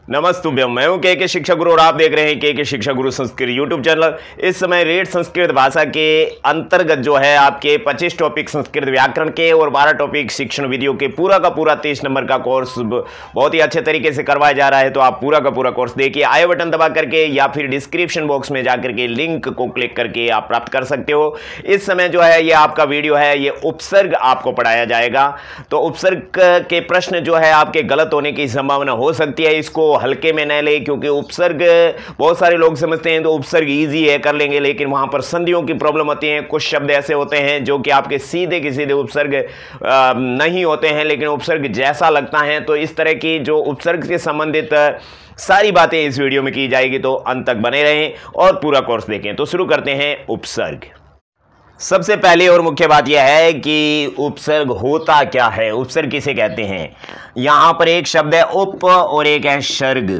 नमस्तुभ्यम, मैं हूं के शिक्षा गुरु और आप देख रहे हैं के शिक्षा गुरु संस्कृत यूट्यूब चैनल। इस समय रेड संस्कृत भाषा के अंतर्गत जो है आपके 25 टॉपिक संस्कृत व्याकरण के और 12 टॉपिक शिक्षण वीडियो के पूरा का पूरा 30 नंबर का कोर्स बहुत ही अच्छे तरीके से करवाया जा रहा है। तो आप पूरा का पूरा कोर्स देखिए, आई बटन दबा करके या फिर डिस्क्रिप्शन बॉक्स में जाकर के लिंक को क्लिक करके आप प्राप्त कर सकते हो। इस समय जो है ये आपका वीडियो है, ये उपसर्ग आपको पढ़ाया जाएगा। तो उपसर्ग के प्रश्न जो है आपके गलत होने की संभावना हो सकती है, इसको हल्के में न ले, क्योंकि उपसर्ग बहुत सारे लोग समझते हैं तो उपसर्ग इजी है, कर लेंगे, लेकिन वहां पर संधियों की प्रॉब्लम होती है। कुछ शब्द ऐसे होते हैं जो कि आपके सीधे के सीधे उपसर्ग नहीं होते हैं, लेकिन उपसर्ग जैसा लगता है। तो इस तरह की जो उपसर्ग से संबंधित सारी बातें इस वीडियो में की जाएगी, तो अंत तक बने रहें और पूरा कोर्स देखें। तो शुरू करते हैं उपसर्ग। सबसे पहले और मुख्य बात यह है कि उपसर्ग होता क्या है, उपसर्ग किसे कहते हैं। यहां पर एक शब्द है उप और एक है सर्ग,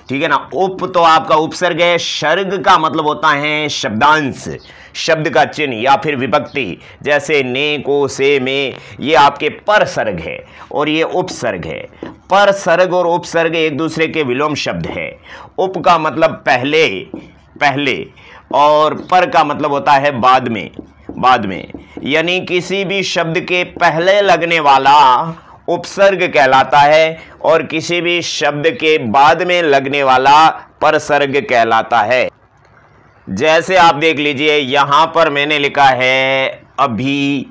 ठीक है ना। उप तो आपका उपसर्ग है, सर्ग का मतलब होता है शब्दांश, शब्द का चिन्ह या फिर विभक्ति। जैसे ने, को, से, में, ये आपके परसर्ग है और ये उपसर्ग है। परसर्ग और उपसर्ग एक दूसरे के विलोम शब्द है। उप का मतलब पहले पहले और पर का मतलब होता है बाद में बाद में, यानी किसी भी शब्द के पहले लगने वाला उपसर्ग कहलाता है और किसी भी शब्द के बाद में लगने वाला परसर्ग कहलाता है। जैसे आप देख लीजिए, यहां पर मैंने लिखा है अभी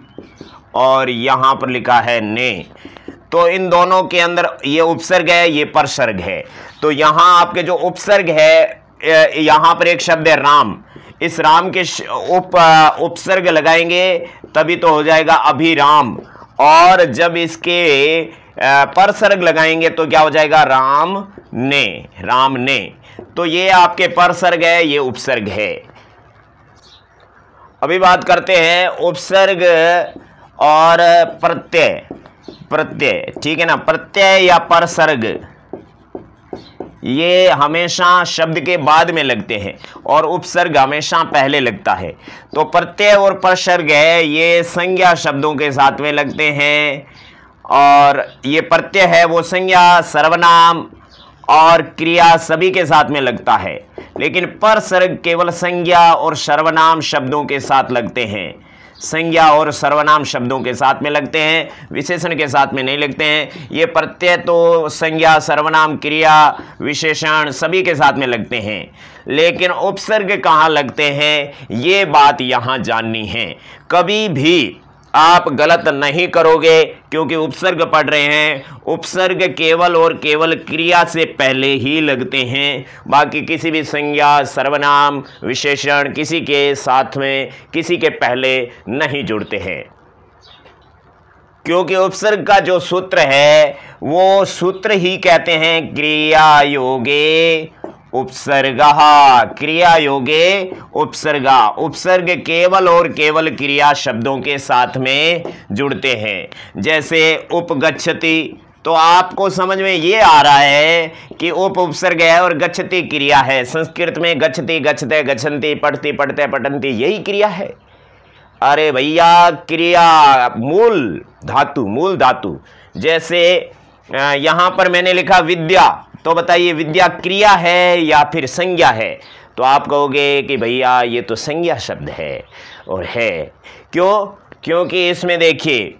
और यहां पर लिखा है ने, तो इन दोनों के अंदर ये उपसर्ग है, ये परसर्ग है। तो यहां आपके जो उपसर्ग है, यहां पर एक शब्द है राम, इस राम के उपसर्ग लगाएंगे तभी तो हो जाएगा अभिराम, और जब इसके परसर्ग लगाएंगे तो क्या हो जाएगा राम ने। तो ये आपके परसर्ग है, ये उपसर्ग है। अभी बात करते हैं उपसर्ग और प्रत्यय, ठीक है ना। प्रत्यय या परसर्ग ये हमेशा शब्द के बाद में लगते हैं और उपसर्ग हमेशा पहले लगता है। तो प्रत्यय और परसर्ग है, ये संज्ञा शब्दों के साथ में लगते हैं, और ये प्रत्यय है वो संज्ञा, सर्वनाम और क्रिया सभी के साथ में लगता है, लेकिन परसर्ग केवल संज्ञा और सर्वनाम शब्दों के साथ लगते हैं। संज्ञा और सर्वनाम शब्दों के साथ में लगते हैं, विशेषण के साथ में नहीं लगते हैं। ये प्रत्यय तो संज्ञा, सर्वनाम, क्रिया, विशेषण सभी के साथ में लगते हैं, लेकिन उपसर्ग कहाँ लगते हैं ये बात यहाँ जाननी है। कभी भी आप गलत नहीं करोगे, क्योंकि उपसर्ग पढ़ रहे हैं। उपसर्ग केवल और केवल क्रिया से पहले ही लगते हैं, बाकी किसी भी संज्ञा, सर्वनाम, विशेषण किसी के साथ में, किसी के पहले नहीं जुड़ते हैं। क्योंकि उपसर्ग का जो सूत्र है वो सूत्र ही कहते हैं क्रिया योगे उपसर्गः, क्रिया योगे उपसर्गा। उपसर्ग केवल और केवल क्रिया शब्दों के साथ में जुड़ते हैं। जैसे उपगच्छति, तो आपको समझ में ये आ रहा है कि उपसर्ग है और गच्छति क्रिया है। संस्कृत में गच्छति, गच्छते, गच्छन्ति, पढ़ती, पढ़ते, पठन्ति, यही क्रिया है। अरे भैया, क्रिया मूल धातु। जैसे यहां पर मैंने लिखा विद्या, तो बताइए विद्या क्रिया है या फिर संज्ञा है। तो आप कहोगे कि भैया ये तो संज्ञा शब्द है, और है क्यों? क्योंकि इसमें देखिए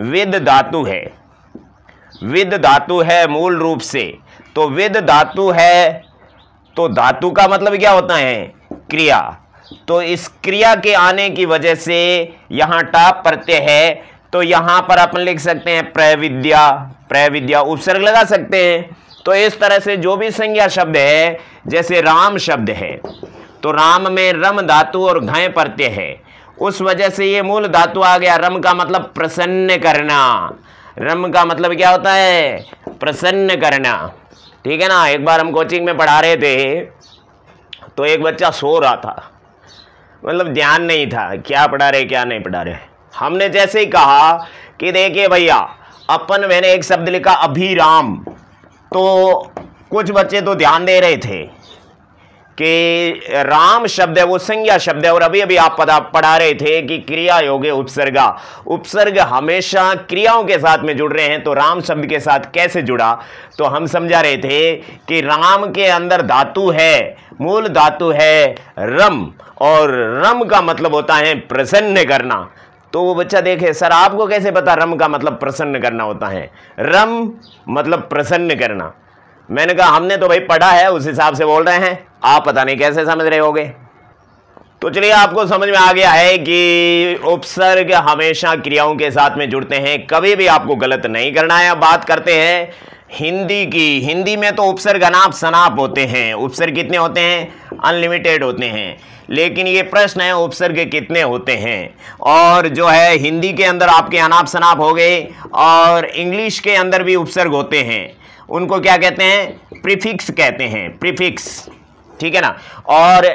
विद धातु है मूल रूप से। तो विद धातु है, तो धातु का मतलब क्या होता है क्रिया। तो इस क्रिया के आने की वजह से यहां टाप प्रत्यय है, तो यहां पर अपन लिख सकते हैं प्रविद्या, उपसर्ग लगा सकते हैं। तो इस तरह से जो भी संज्ञा शब्द है, जैसे राम शब्द है, तो राम में रम धातु और घय प्रत्यय है, उस वजह से ये मूल धातु आ गया। रम का मतलब प्रसन्न करना, रम का मतलब क्या होता है प्रसन्न करना, ठीक है ना। एक बार हम कोचिंग में पढ़ा रहे थे, तो एक बच्चा सो रहा था, मतलब ध्यान नहीं था क्या पढ़ा रहे क्या नहीं पढ़ा रहे। हमने जैसे ही कहा कि देखिए भैया, मैंने एक शब्द लिखा अभिराम, तो कुछ बच्चे तो ध्यान दे रहे थे, कि राम शब्द है वो संज्ञा शब्द है, और अभी अभी आप पढ़ा रहे थे कि क्रिया योगे उपसर्गा, उपसर्ग हमेशा क्रियाओं के साथ में जुड़ रहे हैं, तो राम शब्द के साथ कैसे जुड़ा? तो हम समझा रहे थे कि राम के अंदर धातु है, मूल धातु है रम, और रम का मतलब होता है प्रसन्न करना। तो वो बच्चा देखे सर आपको कैसे पता रम का मतलब प्रसन्न करना होता है? रम मतलब प्रसन्न करना। मैंने कहा हमने तो भाई पढ़ा है, उस हिसाब से बोल रहे हैं, आप पता नहीं कैसे समझ रहे होगे। तो चलिए आपको समझ में आ गया है कि उपसर्ग हमेशा क्रियाओं के साथ में जुड़ते हैं, कभी भी आपको गलत नहीं करना है। अब बात करते हैं हिंदी की। हिंदी में तो उपसर्ग अनाप शनाप होते हैं। उपसर्ग कितने होते हैं? अनलिमिटेड होते हैं। लेकिन ये प्रश्न है उपसर्ग कितने होते हैं? और जो है हिंदी के अंदर आपके अनाप शनाप हो गए, और इंग्लिश के अंदर भी उपसर्ग होते हैं, उनको क्या कहते हैं? प्रीफिक्स कहते हैं, प्रीफिक्स, ठीक है ना। और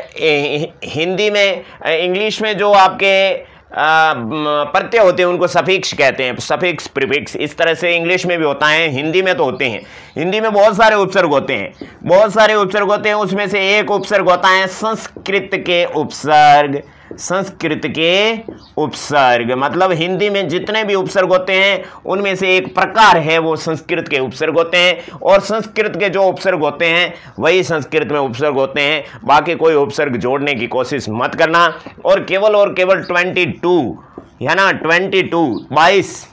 हिंदी में, इंग्लिश में जो आपके प्रत्यय होते हैं उनको सफिक्स कहते हैं, सफिक्स प्रीफिक्स। इस तरह से इंग्लिश में भी होता है, हिंदी में तो होते हैं। हिंदी में बहुत सारे उपसर्ग होते हैं, बहुत सारे उपसर्ग होते हैं। उसमें से एक उपसर्ग होता है संस्कृत के उपसर्ग। संस्कृत के उपसर्ग मतलब हिंदी में जितने भी उपसर्ग होते हैं उनमें से एक प्रकार है वो संस्कृत के उपसर्ग होते हैं, और संस्कृत के जो उपसर्ग होते हैं वही संस्कृत में उपसर्ग होते हैं। बाकी कोई उपसर्ग जोड़ने की कोशिश मत करना। और केवल 22 है ना, 22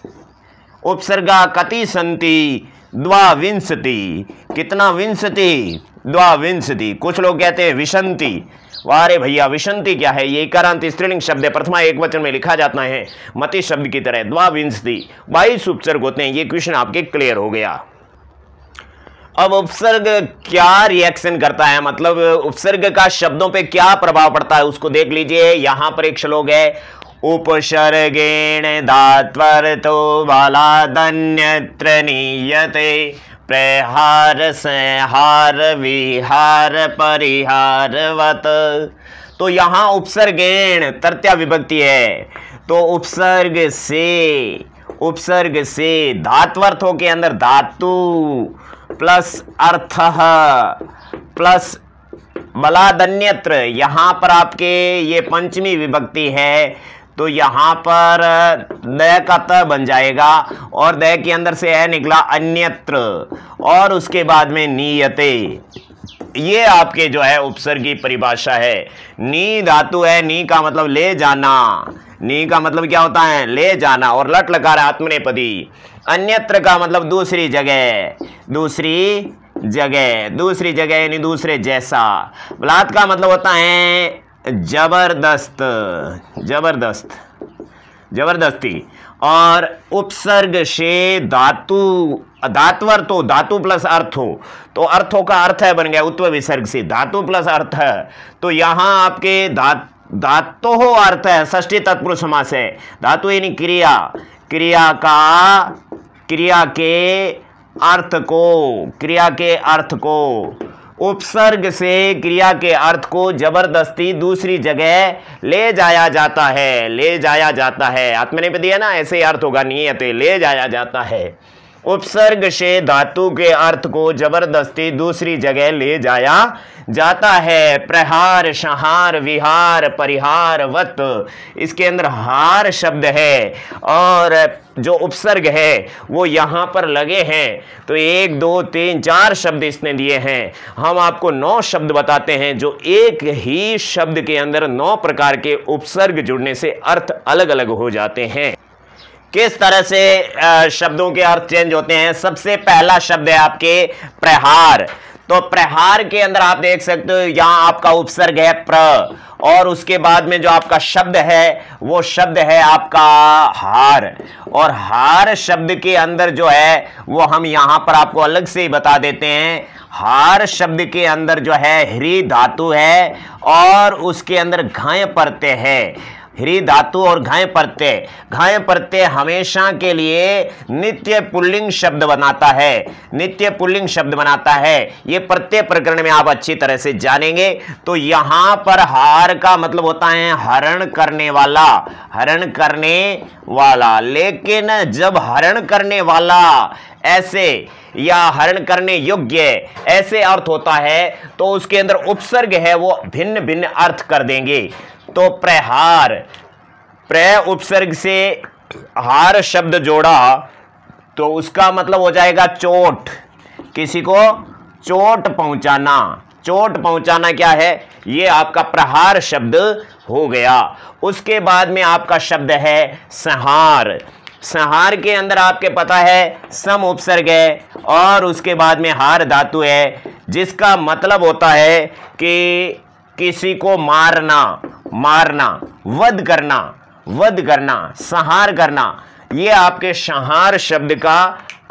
उपसर्गा कति संति द्वाविंशति। कितना? विंशति, द्वाविंशति। कुछ लोग कहते हैं विशंति। वारे भैया विशंति क्या है? ये इकारांत स्त्रीलिंग शब्द है, प्रथमा एक वचन में लिखा जाता है मति शब्द की तरह। द्वाविंशति 22 उपसर्ग होते हैं। ये क्वेश्चन आपके क्लियर हो गया। अब उपसर्ग क्या रिएक्शन करता है, मतलब उपसर्ग का शब्दों पे क्या प्रभाव पड़ता है उसको देख लीजिए। यहां पर एक श्लोक है, उपसर्गेण धात्वर्थो बालादन्यत्र नीयते प्रहार संहार विहार परिहारवत। तो यहां उपसर्गेण तृतीया विभक्ति है, तो उपसर्ग से धात्वर्थों के अंदर धातु प्लस अर्थ प्लस बलादन्यत्र, यहां पर आपके ये पंचमी विभक्ति है, तो यहां पर द का त बन जाएगा, और द के अंदर से है निकला अन्यत्र, और उसके बाद में नीयते। ये आपके जो है उपसर्ग की परिभाषा है। नी धातु है, नी का मतलब ले जाना, नी का मतलब क्या होता है? ले जाना, और लट लकार आत्मनेपदी। अन्यत्र का मतलब दूसरी जगह, दूसरी जगह यानी दूसरे जैसा। बलात् का मतलब होता है जबरदस्ती। और उपसर्ग से धात्वर तो धातु प्लस अर्थ हो, तो अर्थों का अर्थ है बन गया उत्व विसर्ग से धातु प्लस अर्थ है। तो यहां आपके धातु हो अर्थ है, षष्ठी तत्पुरुष समास है। धातु यानी क्रिया के अर्थ को उपसर्ग से क्रिया के अर्थ को जबरदस्ती दूसरी जगह ले जाया जाता है। आत्मनेपदी है ना, ऐसे अर्थ होगा, नियते ले जाया जाता है। उपसर्ग से धातु के अर्थ को जबरदस्ती दूसरी जगह ले जाया जाता है। प्रहार संहार विहार परिहार वत, इसके अंदर हार शब्द है, और जो उपसर्ग है वो यहां पर लगे हैं। तो 1 2 3 4 शब्द इसने दिए हैं। हम आपको 9 शब्द बताते हैं, जो एक ही शब्द के अंदर 9 प्रकार के उपसर्ग जुड़ने से अर्थ अलग अलग हो जाते हैं। किस तरह से शब्दों के अर्थ चेंज होते हैं? सबसे पहला शब्द है आपके प्रहार। तो प्रहार के अंदर आप देख सकते हो यहां आपका उपसर्ग है प्र, और उसके बाद में जो आपका शब्द है वो शब्द है आपका हार। और हार शब्द के अंदर जो है वो हम यहां पर आपको अलग से ही बता देते हैं। हार शब्द के अंदर जो है ह्री धातु है, और उसके अंदर घय प्रत्यय है। ह्री धातु और घय प्रत्यय। घय प्रत्यय हमेशा के लिए नित्य पुल्लिंग शब्द बनाता है, नित्य पुल्लिंग शब्द बनाता है। ये प्रत्यय प्रकरण में आप अच्छी तरह से जानेंगे। तो यहां पर हार का मतलब होता है हरण करने वाला, हरण करने वाला। लेकिन जब हरण करने वाला ऐसे या हरण करने योग्य ऐसे अर्थ होता है तो उसके अंदर उपसर्ग है वो भिन्न भिन्न अर्थ कर देंगे। तो प्रहार, प्र उपसर्ग से हार शब्द जोड़ा तो उसका मतलब हो जाएगा चोट, किसी को चोट पहुंचाना। चोट पहुंचाना क्या है, ये आपका प्रहार शब्द हो गया। उसके बाद में आपका शब्द है संहार। संहार के अंदर आपके पता है सम उपसर्ग है और उसके बाद में हार धातु है, जिसका मतलब होता है कि किसी को मारना, मारना, वध करना, वध करना, संहार करना। ये आपके संहार शब्द का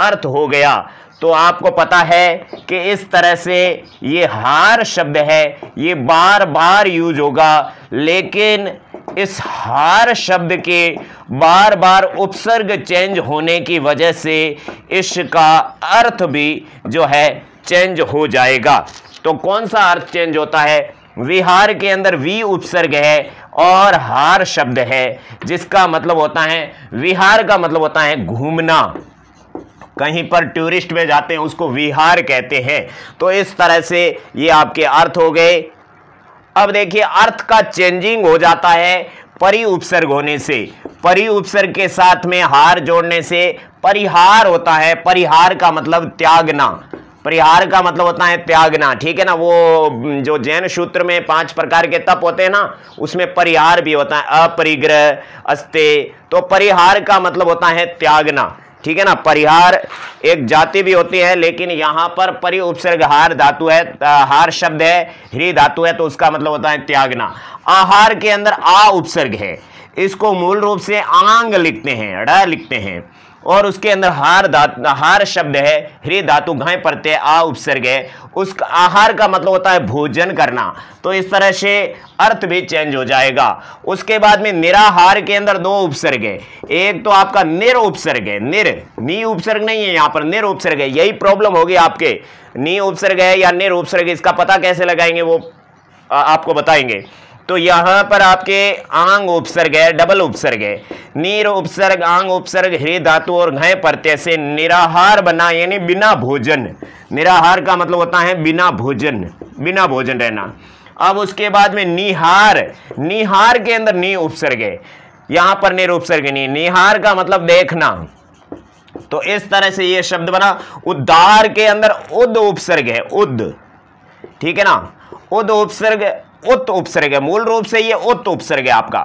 अर्थ हो गया। तो आपको पता है कि इस तरह से ये हार शब्द है ये बार बार यूज होगा, लेकिन इस हार शब्द के बार बार उपसर्ग चेंज होने की वजह से इसका अर्थ भी जो है चेंज हो जाएगा। तो कौन सा अर्थ चेंज होता है, विहार के अंदर वी उपसर्ग है और हार शब्द है, जिसका मतलब होता है विहार का मतलब होता है घूमना। कहीं पर टूरिस्ट में जाते हैं उसको विहार कहते हैं। तो इस तरह से ये आपके अर्थ हो गए। अब देखिए अर्थ का चेंजिंग हो जाता है परि उपसर्ग होने से। परि उपसर्ग के साथ में हार जोड़ने से परिहार होता है। परिहार का मतलब त्यागना, परिहार का मतलब होता है त्यागना, ठीक है ना। वो जो जैन सूत्र में 5 प्रकार के तप होते हैं ना, उसमें परिहार भी होता है, अपरिग्रह, अस्ते। तो परिहार का मतलब होता है त्यागना, ठीक है ना। परिहार एक जाति भी होती है, लेकिन यहां पर परि उपसर्ग हार धातु है, हार शब्द है, ह्री धातु है, तो उसका मतलब होता है त्यागना। आहार के अंदर आ उपसर्ग है, इसको मूल रूप से आंग लिखते हैं, ड़ लिखते हैं, और उसके अंदर हार शब्द है, ह्री धातु घय प्रत्यय आ उपसर्ग है। उसका आहार का मतलब होता है भोजन करना। तो इस तरह से अर्थ भी चेंज हो जाएगा। उसके बाद में निराहार के अंदर 2 उपसर्ग है। एक तो आपका निर उपसर्ग है, निर, नी उपसर्ग नहीं है, यहां पर निर उपसर्ग है। यही प्रॉब्लम होगी आपके, नी उपसर्ग है या निर उपसर्ग, इसका पता कैसे लगाएंगे वो आपको बताएंगे। तो यहां पर आपके आंग उपसर्ग है, डबल उपसर्ग है, नीर उपसर्ग, आंग उपसर्ग, ह्री धातु और घय प्रत्यय से निराहार बना, यानी बिना भोजन। निराहार का मतलब होता है बिना भोजन, बिना भोजन रहना। अब उसके बाद में निहार, निहार के अंदर नी उपसर्ग है, यहां पर निर उपसर्ग नहीं। निहार का मतलब देखना। तो इस तरह से ये शब्द बना। उद्धार के अंदर उद उपसर्ग है, उद, ठीक है ना। उद उपसर्ग उत उपसर्ग है, मूल रूप से ये उत उपसर्ग है आपका,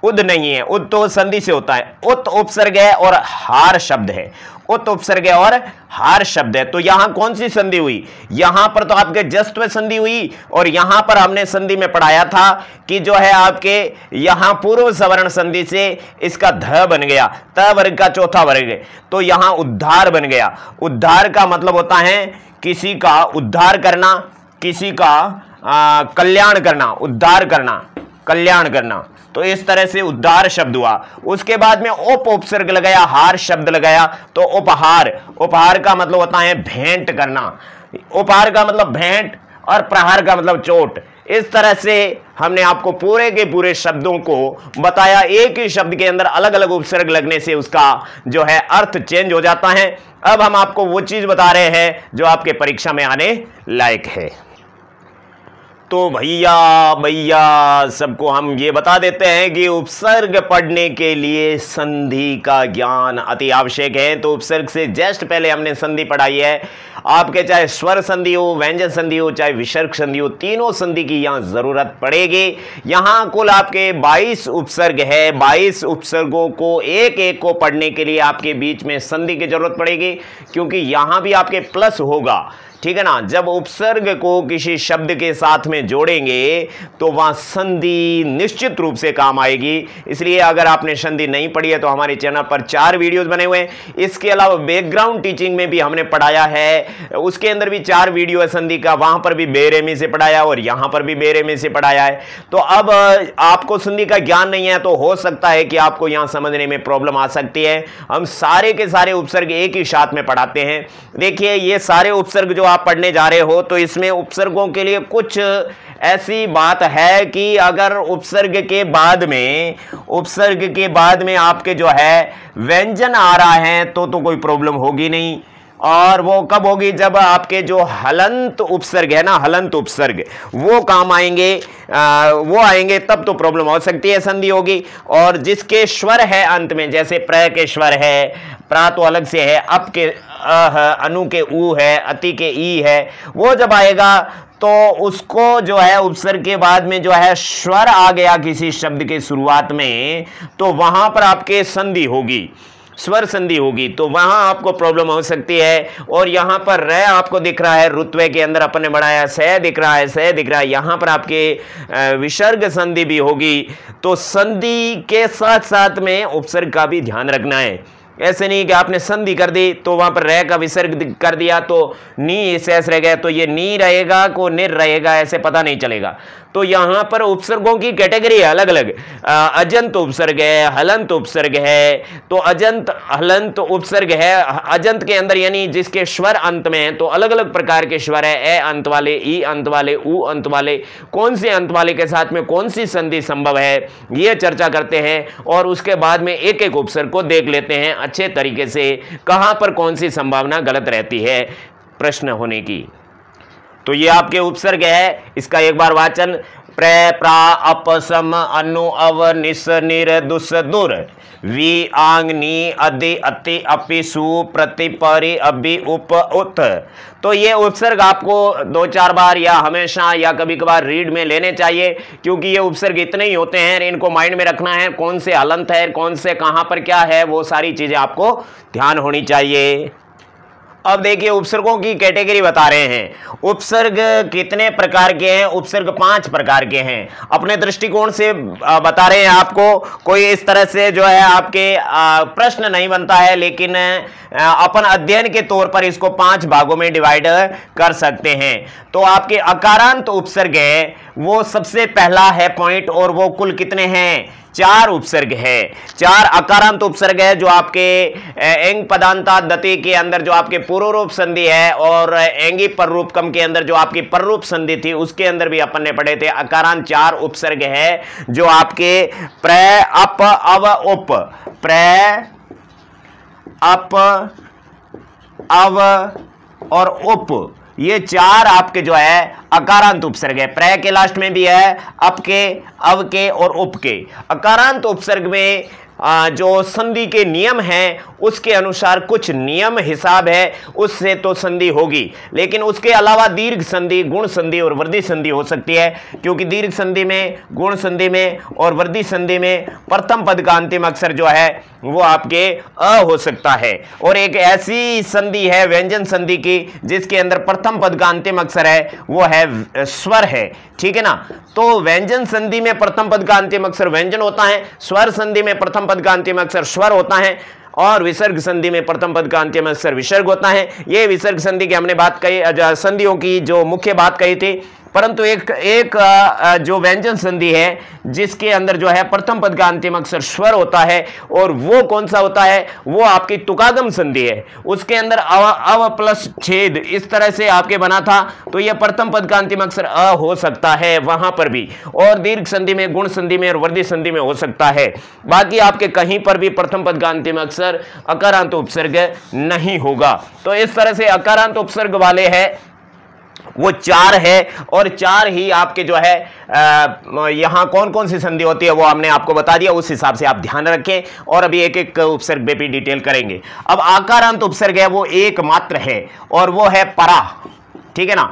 उद नहीं है। उद तो संधि से होता है। उत उपसर्ग है और हार शब्द है, उत उपसर्ग है और हार शब्द है। तो यहां कौन सी संधि हुई, यहां पर तो आपके जस्त्व संधि हुई, और यहां पर हमने संधि में पढ़ाया था कि जो है आपके यहां पूर्व सवर्ण संधि से इसका ध बन गया, त वर्ग का चौथा वर्ग है। तो यहां उद्धार बन गया। उद्धार का मतलब होता है किसी का उद्धार करना, किसी का कल्याण करना, उद्धार करना, कल्याण करना। तो इस तरह से उद्धार शब्द हुआ। उसके बाद में उप उपसर्ग लगाया, हार शब्द लगाया, तो उपहार, उपहार का मतलब होता है भेंट करना। उपहार का मतलब भेंट और प्रहार का मतलब चोट। इस तरह से हमने आपको पूरे के पूरे शब्दों को बताया। एक ही शब्द के अंदर अलग अलग उपसर्ग लगने से उसका जो है अर्थ चेंज हो जाता है। अब हम आपको वो चीज बता रहे हैं जो आपके परीक्षा में आने लायक है। तो भैया सबको हम ये बता देते हैं कि उपसर्ग पढ़ने के लिए संधि का ज्ञान अति आवश्यक है। तो उपसर्ग से जस्ट पहले हमने संधि पढ़ाई है। आपके चाहे स्वर संधि हो, व्यंजन संधि हो, चाहे विसर्ग संधि हो, तीनों संधि की यहाँ जरूरत पड़ेगी। यहाँ कुल आपके 22 उपसर्ग है। 22 उपसर्गों को एक एक को पढ़ने के लिए आपके बीच में संधि की जरूरत पड़ेगी, क्योंकि यहाँ भी आपके प्लस होगा, ठीक है ना। जब उपसर्ग को किसी शब्द के साथ में जोड़ेंगे तो वहां संधि निश्चित रूप से काम आएगी। इसलिए अगर आपने संधि नहीं पढ़ी है तो हमारे चैनल पर 4 वीडियोस बने हुए हैं। इसके अलावा बैकग्राउंड टीचिंग में भी हमने पढ़ाया है, उसके अंदर भी 4 वीडियो है संधि का, वहां पर भी बेरहमी से पढ़ाया और यहां पर भी बेरहमी से पढ़ाया है। तो अब आपको संधि का ज्ञान नहीं है तो हो सकता है कि आपको यहां समझने में प्रॉब्लम आ सकती है। हम सारे के सारे उपसर्ग एक ही साथ में पढ़ाते हैं। देखिए ये सारे उपसर्ग जो आप पढ़ने जा रहे हो तो इसमें उपसर्गों के लिए कुछ ऐसी बात है कि अगर उपसर्ग के बाद में आपके जो है व्यंजन आ रहा है तो कोई प्रॉब्लम होगी नहीं। और वो कब होगी, जब आपके जो हलंत उपसर्ग है ना, हलंत उपसर्ग वो काम आएंगे, वो आएंगे तब तो प्रॉब्लम हो सकती है, संधि होगी। और जिसके स्वर है अंत में, जैसे प्र के स्वर है, प्रा तो अलग से है, अप के अ, अनु के उ है, अति के ई है, वो जब आएगा तो उसको जो है उपसर्ग के बाद में जो है स्वर आ गया किसी शब्द के शुरुआत में तो वहां पर आपके संधि होगी, स्वर संधि होगी, तो वहां आपको प्रॉब्लम हो सकती है। और यहां पर र आपको दिख रहा है, रुत्वे के अंदर अपन ने बढ़ाया, स दिख रहा है, स दिख रहा है, यहां पर आपके विसर्ग संधि भी होगी। तो संधि के साथ साथ में उपसर्ग का भी ध्यान रखना है। ऐसे नहीं कि आपने संधि कर दी तो वहां पर रह का विसर्ग कर दिया तो नी शेष रह गया, तो ये नी रहेगा को निर रहेगा, ऐसे पता नहीं चलेगा। तो यहां पर उपसर्गों की कैटेगरी है अलग अलग, अजंत उपसर्ग है, हलंत उपसर्ग है। तो अजंत हलंत उपसर्ग है, अजंत के अंदर यानी जिसके स्वर अंत में है तो अलग अलग प्रकार के स्वर है, ए अंत वाले, ई अंत वाले, उ अंत वाले, कौन से अंत वाले के साथ में कौन सी संधि संभव है, ये चर्चा करते हैं। और उसके बाद में एक एक उपसर्ग को देख लेते हैं अच्छे तरीके से, कहां पर कौन सी संभावना गलत रहती है प्रश्न होने की। तो ये आपके उपसर्ग है, इसका एक बार वाचन, प्र प्रा अप सम अनु अव निस निर दुस दुर वी आंग नी अधि अति अपि सु प्रति परि अभि उप उत। तो ये उपसर्ग आपको 2-4 बार या हमेशा या कभी कभार रीड में लेने चाहिए, क्योंकि ये उपसर्ग इतने ही होते हैं, इनको माइंड में रखना है, कौन से हलंत है, कौन से कहां पर क्या है, वो सारी चीजें आपको ध्यान होनी चाहिए। अब देखिए उपसर्गों की कैटेगरी बता रहे हैं। उपसर्ग कितने प्रकार के हैं, उपसर्ग 5 प्रकार के हैं। अपने दृष्टिकोण से बता रहे हैं आपको, कोई इस तरह से जो है आपके प्रश्न नहीं बनता है, लेकिन अपन अध्ययन के तौर पर इसको 5 भागों में डिवाइड कर सकते हैं। तो आपके अकारांत उपसर्ग है वो सबसे पहला है पॉइंट, और वो कुल कितने हैं, 4 उपसर्ग है। 4 अकारांत उपसर्ग है जो आपके एंग पदांता दति के अंदर जो आपके पूर्वरूप संधि है, और एंगी पररूपकम के अंदर जो आपकी पररूप संधि थी उसके अंदर भी अपन ने पढ़े थे। अकारांत 4 उपसर्ग है जो आपके प्र अप अव उप, प्र अप अव और उप, ये 4 आपके जो है अकारांत उपसर्ग है। प्र के लास्ट में भी है, अप के, अव के और उप के। अकारांत उपसर्ग में जो संधि के नियम हैं उसके अनुसार कुछ नियम हिसाब है, उससे तो संधि होगी। लेकिन उसके अलावा दीर्घ संधि, गुण संधि और वृद्धि संधि हो सकती है, क्योंकि दीर्घ संधि में, गुण संधि में और वृद्धि संधि में प्रथम पद का अंतिम अक्षर जो है वो आपके अ हो सकता है। और एक ऐसी संधि है व्यंजन संधि की जिसके अंदर प्रथम पद का अंतिम अक्षर है वो है स्वर है, ठीक है ना। तो व्यंजन संधि में प्रथम पद का अंतिम अक्षर व्यंजन होता है, स्वर संधि में प्रथम पद का अंतिम अक्षर स्वर होता है, और विसर्ग संधि में प्रथम पद का अंतिम अक्षर विसर्ग होता है। ये विसर्ग संधि की हमने बात कही, संधियों की जो मुख्य बात कही थी। परंतु एक जो व्यंजन संधि है जिसके अंदर जो है प्रथम पद का अंतिम अक्षर स्वर होता है, और वो कौन सा होता है, वो आपकी तुकागम संधि है। उसके अंदर अव प्लस छेद इस तरह से आपके बना था, तो ये प्रथम पद का अंतिम अक्षर अ हो सकता है वहां पर भी, और दीर्घ संधि में, गुण संधि में और वृद्धि संधि में हो सकता है। बाकी आपके कहीं पर भी प्रथम पद का अंतिम अक्षर अकारांत उपसर्ग नहीं होगा। तो इस तरह से अकारांत उपसर्ग वाले है वो 4 है, और 4 ही आपके जो है यहां कौन कौन सी संधि होती है वो हमने आपको बता दिया, उस हिसाब से आप ध्यान रखें। और अभी एक एक उपसर्ग पे भी डिटेल करेंगे। अब आकारांत उपसर्ग है वो एक मात्र है, और वो है परा, ठीक है ना।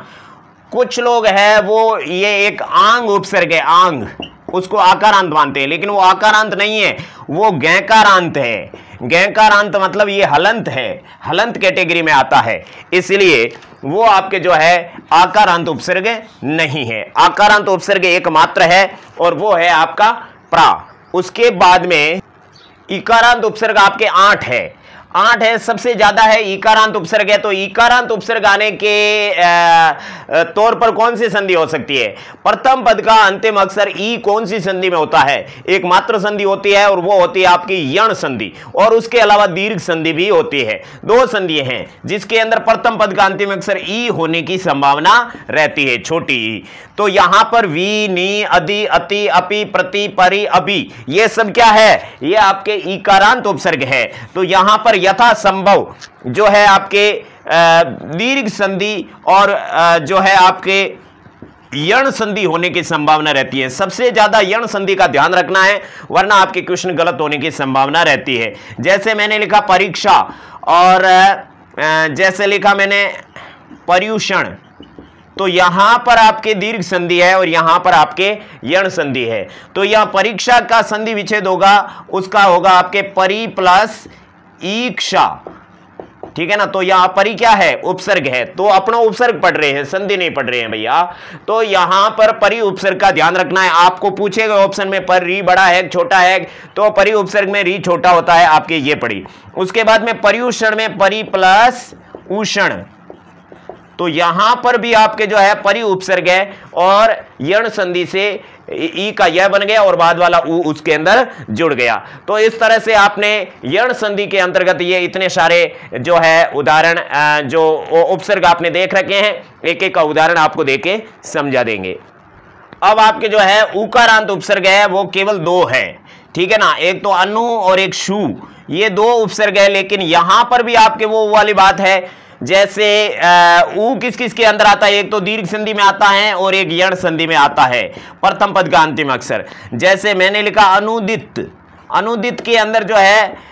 कुछ लोग है वो ये एक आंग उपसर्ग है, आंग, उसको आकारांत मानते हैं, लेकिन वो आकारांत नहीं है, वो गैकारांत है। गैकारांत मतलब ये हलंत है, हलंत कैटेगरी में आता है, इसलिए वो आपके जो है आकारांत उपसर्ग नहीं है। आकारांत उपसर्ग एकमात्र है और वो है आपका प्रा। उसके बाद में इकारांत उपसर्ग आपके 8 है, 8 है, सबसे ज्यादा है इकारांत उपसर्ग है। तो इकारांत उपसर्ग आने के तौर पर कौन सी संधि हो सकती है? प्रथम पद का अंतिम अक्षर ई कौन सी संधि में होता है? एक मात्र संधि होती है और वो होती है आपकी यण संधि, और उसके अलावा दीर्घ संधि भी होती है। दो संधि हैं जिसके अंदर प्रथम पद का अंतिम अक्षर ई होने की संभावना रहती है, छोटी ई। तो यहां पर वी, नी, अधि, अति, अपि, प्रति, परि, अभि, ये सब क्या है? ये आपके इकारांत उपसर्ग है। तो यहां पर यथा संभव जो है आपके दीर्घ संधि और जो है आपके यण संधि होने की संभावना रहती है। सबसे ज्यादा यण संधि का ध्यान रखना है, वरना आपके क्वेश्चन गलत होने की संभावना रहती है। जैसे मैंने लिखा परीक्षा, और जैसे लिखा मैंने पर्यूषण, तो यहां पर आपके दीर्घ संधि है और यहां पर आपके यण संधि है। तो यहां परीक्षा का संधि विच्छेद होगा, उसका होगा आपके परि प्लस ईक्षा, ठीक है ना। तो यहां परि क्या है? उपसर्ग है, तो अपना उपसर्ग पढ़ रहे हैं, संधि नहीं पढ़ रहे हैं भैया। तो यहां पर परि उपसर्ग का ध्यान रखना है। आपको पूछेगा ऑप्शन में पर री बड़ा है छोटा है, तो परि उपसर्ग में री छोटा होता है, आपके ये पढ़ी। उसके बाद में पर्यूषण में परि प्लस उषण, तो यहां पर भी आपके जो है परि उपसर्ग है और यण संधि से ई का यह बन गया और बाद वाला उ उसके अंदर जुड़ गया। तो इस तरह से आपने यण संधि के अंतर्गत ये इतने सारे जो है उदाहरण जो उपसर्ग आपने देख रखे हैं, एक एक का उदाहरण आपको देके समझा देंगे। अब आपके जो है उकारांत उपसर्ग है वो केवल 2 है, ठीक है ना। एक तो अनु और एक शु, ये 2 उपसर्ग है। लेकिन यहां पर भी आपके वो वाली बात है, जैसे ऊ किस किस के अंदर आता है? एक तो दीर्घ संधि में आता है और एक यण संधि में आता है, प्रथम पद का अंतिम अक्षर। जैसे मैंने लिखा अनुदित, अनुदित के अंदर जो है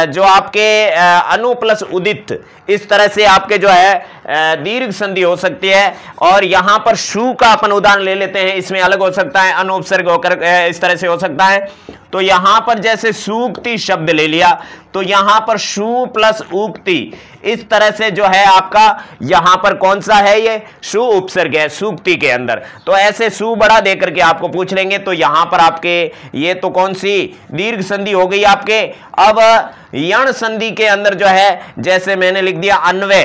जो आपके अनु प्लस उदित, इस तरह से आपके जो है दीर्घ संधि हो सकती है। और यहां पर शु का अपन उदाहरण ले लेते हैं, इसमें अलग हो सकता है, अनु उपसर्ग होकर इस तरह से हो सकता है। तो यहां पर जैसे सूक्ति शब्द ले लिया, तो यहां पर शु प्लस उक्ति, इस तरह से जो है आपका यहां पर कौन सा है? ये शु उपसर्ग है सूक्ति के अंदर। तो ऐसे शु बड़ा देकर के आपको पूछ लेंगे, तो यहां पर आपके ये तो कौन सी दीर्घ संधि हो गई आपके। अब यण संधि के अंदर जो है, जैसे मैंने लिख दिया अन्वय,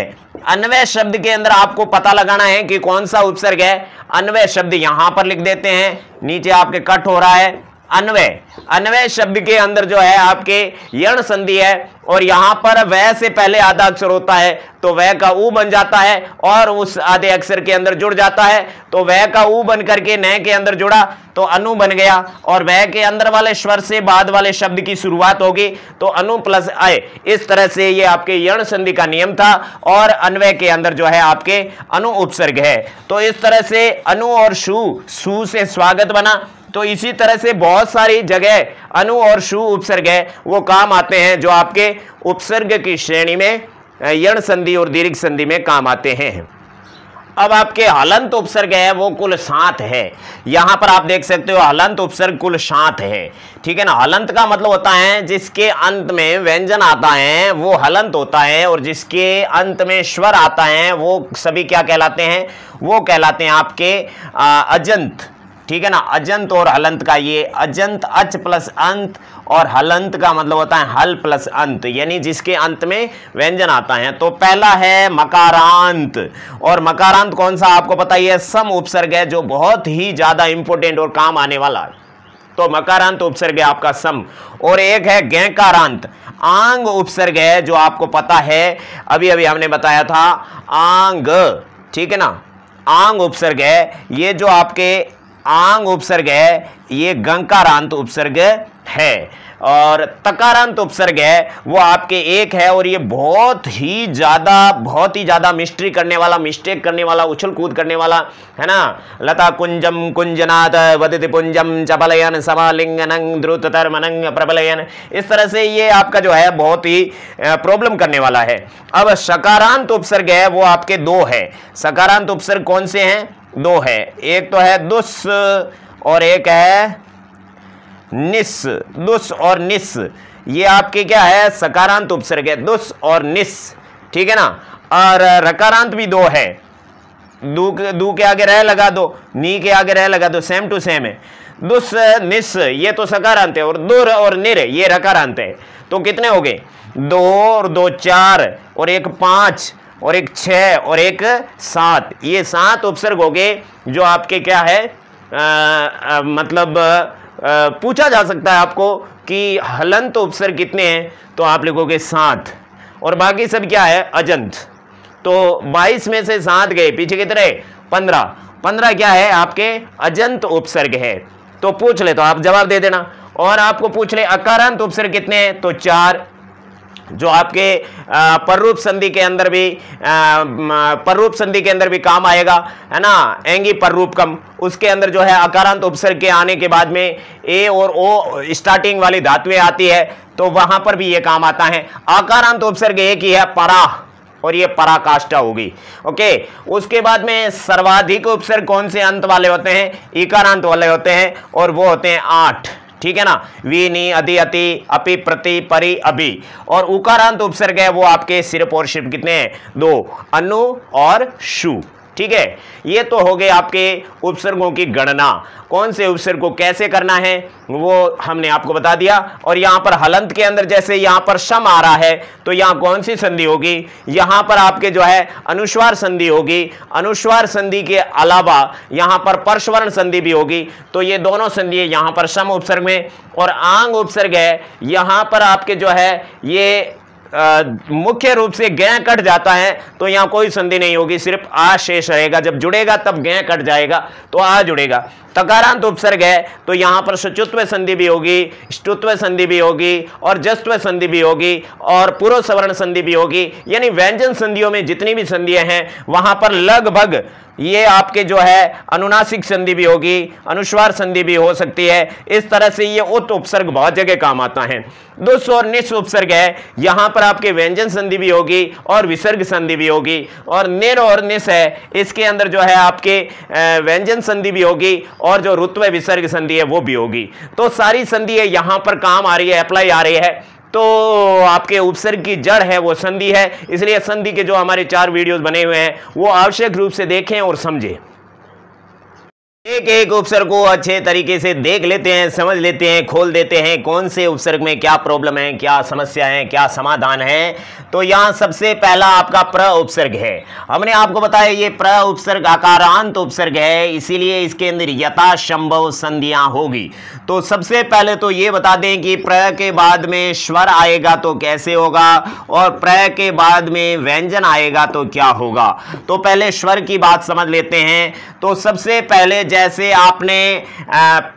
अन्वय शब्द के अंदर आपको पता लगाना है कि कौन सा उपसर्ग है। अन्वय शब्द यहां पर लिख देते हैं, नीचे आपके कट हो रहा है अन्वय। अन्वय शब्द के अंदर जो है आपके यण संधि है और यहां पर वह से पहले आधा अक्षर होता है, तो वह का ऊ बन जाता है और उस आधे अक्षर के अंदर जुड़ जाता है। तो वह का ऊ बन करके न के अंदर जुड़ा तो अनु बन गया, और वह के अंदर वाले स्वर से बाद वाले शब्द की शुरुआत होगी, तो अनु प्लस अय। इस तरह से ये आपके यण संधि का नियम था, और अन्वय के अंदर जो है आपके अनु उपसर्ग है। तो इस तरह से अनु और शु से स्वागत बना। तो इसी तरह से बहुत सारी जगह अनु और शु उपसर्ग है वो काम आते हैं, जो आपके उपसर्ग की श्रेणी में यण संधि और दीर्घ संधि में काम आते हैं। अब आपके हलंत उपसर्ग है वो कुल 7 है। यहां पर आप देख सकते हो हलंत उपसर्ग कुल 7 है, ठीक है ना। हलंत का मतलब होता है जिसके अंत में व्यंजन आता है वो हलंत होता है, और जिसके अंत में स्वर आता है वो सभी क्या कहलाते हैं? वो कहलाते हैं आपके अजंत, ठीक है ना। अजंत और हलंत का ये अजंत अच प्लस अंत, और हलंत का मतलब होता है हल प्लस अंत, यानी जिसके अंत में व्यंजन आता है। तो पहला है मकारांत, और मकारांत कौन सा आपको पता ही है, सम उपसर्ग है जो बहुत ही ज्यादा इंपॉर्टेंट और काम आने वाला है। तो मकारांत उपसर्ग है आपका सम। और एक है गैकारांत, आंग उपसर्ग है जो आपको पता है, अभी अभी हमने बताया था आंग, ठीक है ना। आंग उपसर्ग है, ये जो आपके आंग उपसर्ग है ये गंकारांत उपसर्ग है। और तकारांत उपसर्ग है वो आपके एक है, और ये बहुत ही ज्यादा मिस्ट्री करने वाला, मिस्टेक करने वाला, उछल कूद करने वाला है ना। लता कुंजम कुंजनाथ वदति पुंजम चपलयन समालिंगनं द्रुततर्मनं प्रबलयन, इस तरह से ये आपका जो है बहुत ही प्रॉब्लम करने वाला है। अब सकारांत उपसर्ग है वो आपके 2 है। सकारांत उपसर्ग कौन से हैं? 2 है। एक तो है दुस और एक है निस। दुस और निस, ये आपके क्या है, सकारांत उपसर्ग है, दुस और निस, ठीक है ना। और रकारांत भी दो है, दू के आगे रह लगा दो, नी के आगे रह लगा दो, सेम टू सेम है। दुस निस ये तो सकारांत है, और दुर और निर ये रकारांत है। तो कितने हो गए, 2 और 2 4 और एक 5 और एक 6 और एक 7, ये 7 उपसर्ग हो गए जो आपके क्या है मतलब पूछा जा सकता है आपको कि हलंत उपसर्ग कितने हैं, तो आप लिखोगे 7 और बाकी सब क्या है, अजंत। तो 22 में से 7 गए, पीछे कितने, 15 क्या है आपके अजंत उपसर्ग है। तो पूछ ले तो आप जवाब दे देना। और आपको पूछ ले अकारांत उपसर्ग कितने हैं, तो 4, जो आपके पररूप संधि के अंदर भी काम आएगा, है ना, एंगी पररूपकम, उसके अंदर जो है अकारांत उपसर्ग के आने के बाद में ए और ओ स्टार्टिंग वाली धातुएं आती है, तो वहां पर भी ये काम आता है। अकारांत उपसर्ग एक ही है, परा, और ये पराकाष्ठा होगी। ओके, उसके बाद में सर्वाधिक उपसर्ग कौन से अंत वाले होते हैं, इकारांत वाले होते हैं, और वो होते हैं 8, ठीक है ना, वी नी अधि अति अपि प्रति परि अभि। और उकारांत उपसर्ग है वो आपके सिर्फ और सिर्फ कितने हैं, 2, अनु और शु, ठीक है। ये तो हो गए आपके उपसर्गों की गणना, कौन से उपसर्ग को कैसे करना है वो हमने आपको बता दिया। और यहां पर हलंत के अंदर जैसे यहां पर शम आ रहा है, तो यहां कौन सी संधि होगी, यहां पर आपके जो है अनुस्वार संधि होगी। अनुस्वार संधि के अलावा यहां पर परस्वर्ण संधि भी होगी, तो ये दोनों संधि यहां पर शम उपसर्ग में। और आंग उपसर्ग है, यहां पर आपके जो है ये मुख्य रूप से गै कट जाता है, तो यहां कोई संधि नहीं होगी, सिर्फ आ शेष रहेगा। जब जुड़ेगा तब गै कट जाएगा तो आ जुड़ेगा। तकारांत उपसर्ग है, तो यहां पर शुचुत्व संधि भी होगी, स्टुत्व संधि भी होगी, और जस्त्व संधि भी होगी, और पूर्व सवर्ण संधि भी होगी। यानी व्यंजन संधियों में जितनी भी संधियां हैं वहां पर लगभग ये आपके जो है अनुनासिक संधि भी होगी, अनुस्वार संधि भी हो सकती है। इस तरह से ये उत उपसर्ग बहुत जगह काम आता है। दुस और निस उपसर्ग है, यहां पर आपके व्यंजन संधि भी होगी और विसर्ग संधि भी होगी। और निर और निस है, इसके अंदर जो है आपके व्यंजन संधि भी होगी और जो रुत्व विसर्ग संधि है वो भी होगी। तो सारी संधि है यहां पर काम आ रही है, अप्लाई आ रही है। तो आपके उपसर्ग की जड़ है वो संधि है, इसलिए संधि के जो हमारे 4 वीडियोस बने हुए हैं वो आवश्यक रूप से देखें और समझें। एक एक उपसर्ग को अच्छे तरीके से देख लेते हैं, समझ लेते हैं, खोल देते हैं कौन से उपसर्ग में क्या प्रॉब्लम है, क्या समस्या है, क्या समाधान है। तो यहां सबसे पहला आपका प्र उपसर्ग है। हमने आपको बताया ये प्र उपसर्ग आकारांत उपसर्ग है, इसीलिए इसके अंदर यथासंभव संधियां होगी। तो सबसे पहले तो ये बता दें कि प्र के बाद में स्वर आएगा तो कैसे होगा, और प्र के बाद में व्यंजन आएगा तो क्या होगा। तो पहले स्वर की बात समझ लेते हैं। तो सबसे पहले जैसे आपने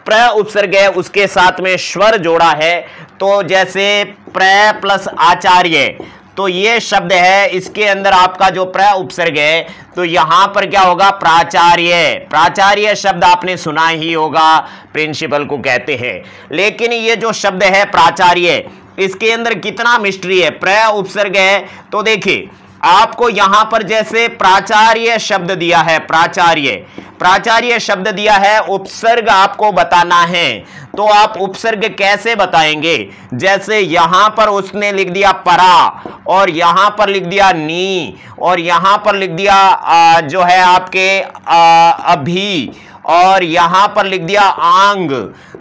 प्र उपसर्ग है उसके साथ में स्वर जोड़ा है, तो जैसे प्र प्लस आचार्य, तो ये शब्द है, इसके अंदर आपका जो प्र उपसर्ग है तो यहां पर क्या होगा, प्राचार्य। प्राचार्य शब्द आपने सुना ही होगा, प्रिंसिपल को कहते हैं। लेकिन ये जो शब्द है प्राचार्य, इसके अंदर कितना मिस्ट्री है। प्र उपसर्ग है, तो देखिए आपको यहां पर जैसे प्राचार्य शब्द दिया है, प्राचार्य शब्द दिया है, उपसर्ग आपको बताना है। तो आप उपसर्ग कैसे बताएंगे, जैसे यहां पर उसने लिख दिया परा, और यहां पर लिख दिया नी, और यहां पर लिख दिया जो है आपके अभी, और यहां पर लिख दिया आंग।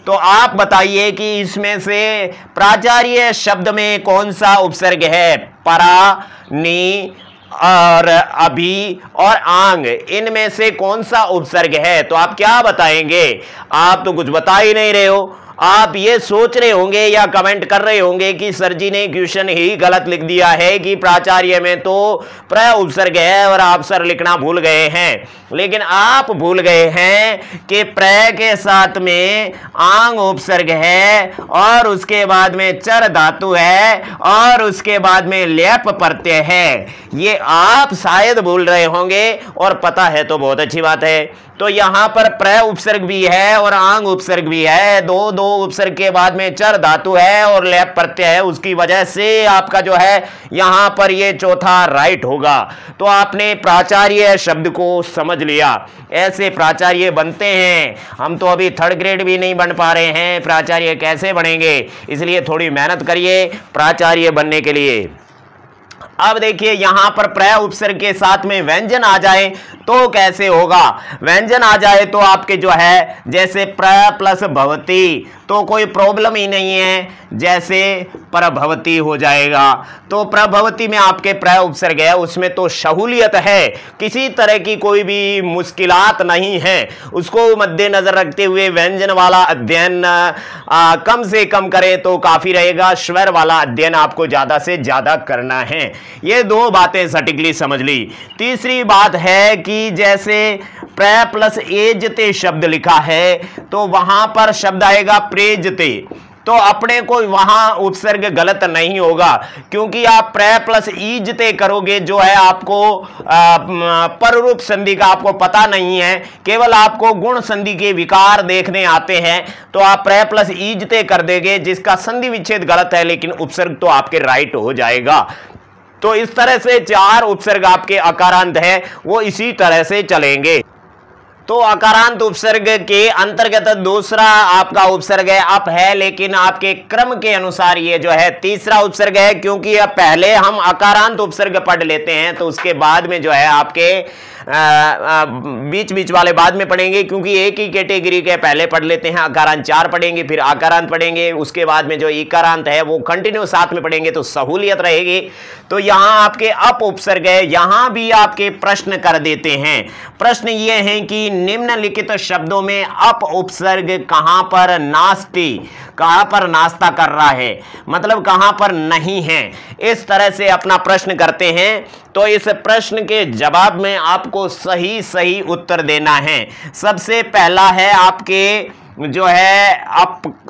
तो आप बताइए कि इसमें से प्राचार्य शब्द में कौन सा उपसर्ग है, परा, नी और अभी और आंग, इनमें से कौन सा उपसर्ग है। तो आप क्या बताएंगे, आप तो कुछ बता ही नहीं रहे हो। आप ये सोच रहे होंगे या कमेंट कर रहे होंगे कि सर जी ने क्वेश्चन ही गलत लिख दिया है कि प्राचार्य में तो प्र उपसर्ग है और आप सर लिखना भूल गए हैं। लेकिन आप भूल गए हैं कि प्र के साथ में आंग उपसर्ग है, और उसके बाद में चर धातु है, और उसके बाद में लेप प्रत्यय है। ये आप शायद भूल रहे होंगे, और पता है तो बहुत अच्छी बात है। तो यहां पर प्र उपसर्ग भी है और आंग उपसर्ग भी है, दो उपसर्ग के बाद में चर धातु है और लैप प्रत्यय है, उसकी वजह से आपका जो है यहां पर ये चौथा राइट होगा। तो आपने प्राचार्य शब्द को समझ लिया। ऐसे प्राचार्य बनते हैं, हम तो अभी थर्ड ग्रेड भी नहीं बन पा रहे हैं, प्राचार्य कैसे बनेंगे? इसलिए थोड़ी मेहनत करिए प्राचार्य बनने के लिए। अब देखिए यहां पर प्रय उपसर्ग के साथ में व्यंजन आ जाए तो कैसे होगा? व्यंजन आ जाए तो आपके जो है जैसे प्रय प्लस भवती तो कोई प्रॉब्लम ही नहीं है, जैसे प्रभवती हो जाएगा। तो प्रभवती में आपके प्रय उपसर्ग है, उसमें तो सहूलियत है, किसी तरह की कोई भी मुश्किलात नहीं है। उसको मद्देनजर रखते हुए व्यंजन वाला अध्ययन कम से कम करें तो काफी रहेगा, स्वर वाला अध्ययन आपको ज्यादा से ज्यादा करना है। ये दो बातें सटीकली समझ ली। तीसरी बात है कि जैसे प्रय प्लस एजते शब्द लिखा है तो वहां पर शब्द आएगा प्रेजते, तो अपने को वहां उपसर्ग गलत नहीं होगा, क्योंकि आप प्रय प्लस ईजते करोगे जो है आपको पररूप संधि का आपको पता नहीं है, केवल आपको गुण संधि के विकार देखने आते हैं, तो आप प्रय प्लस ईजते कर देंगे जिसका संधि विच्छेद गलत है, लेकिन उपसर्ग तो आपके राइट हो जाएगा। तो इस तरह से चार उपसर्ग आपके अकारांत है वो इसी तरह से चलेंगे। तो अकारांत उपसर्ग के अंतर्गत दूसरा आपका उपसर्ग है अप है, लेकिन आपके क्रम के अनुसार ये जो है तीसरा उपसर्ग है, क्योंकि अब पहले हम अकारांत उपसर्ग पढ़ लेते हैं तो उसके बाद में जो है आपके बीच बीच वाले बाद में पढ़ेंगे, क्योंकि एक ही कैटेगरी के पहले पढ़ लेते हैं। अकारांत 4 पढ़ेंगे, फिर आकारांत पढ़ेंगे, उसके बाद में जो इकारांत है वो कंटिन्यू साथ में पढ़ेंगे तो सहूलियत रहेगी। तो यहां आपके अप उपसर्ग है, यहां भी आपके प्रश्न कर देते हैं। प्रश्न ये है कि निम्नलिखित शब्दों में अप उपसर्ग कहां पर नास्ति, कहां पर नाश्ता कर रहा है, मतलब कहां पर नहीं है, इस तरह से अपना प्रश्न करते हैं। तो इस प्रश्न के जवाब में आपको सही सही उत्तर देना है। सबसे पहला है आपके जो है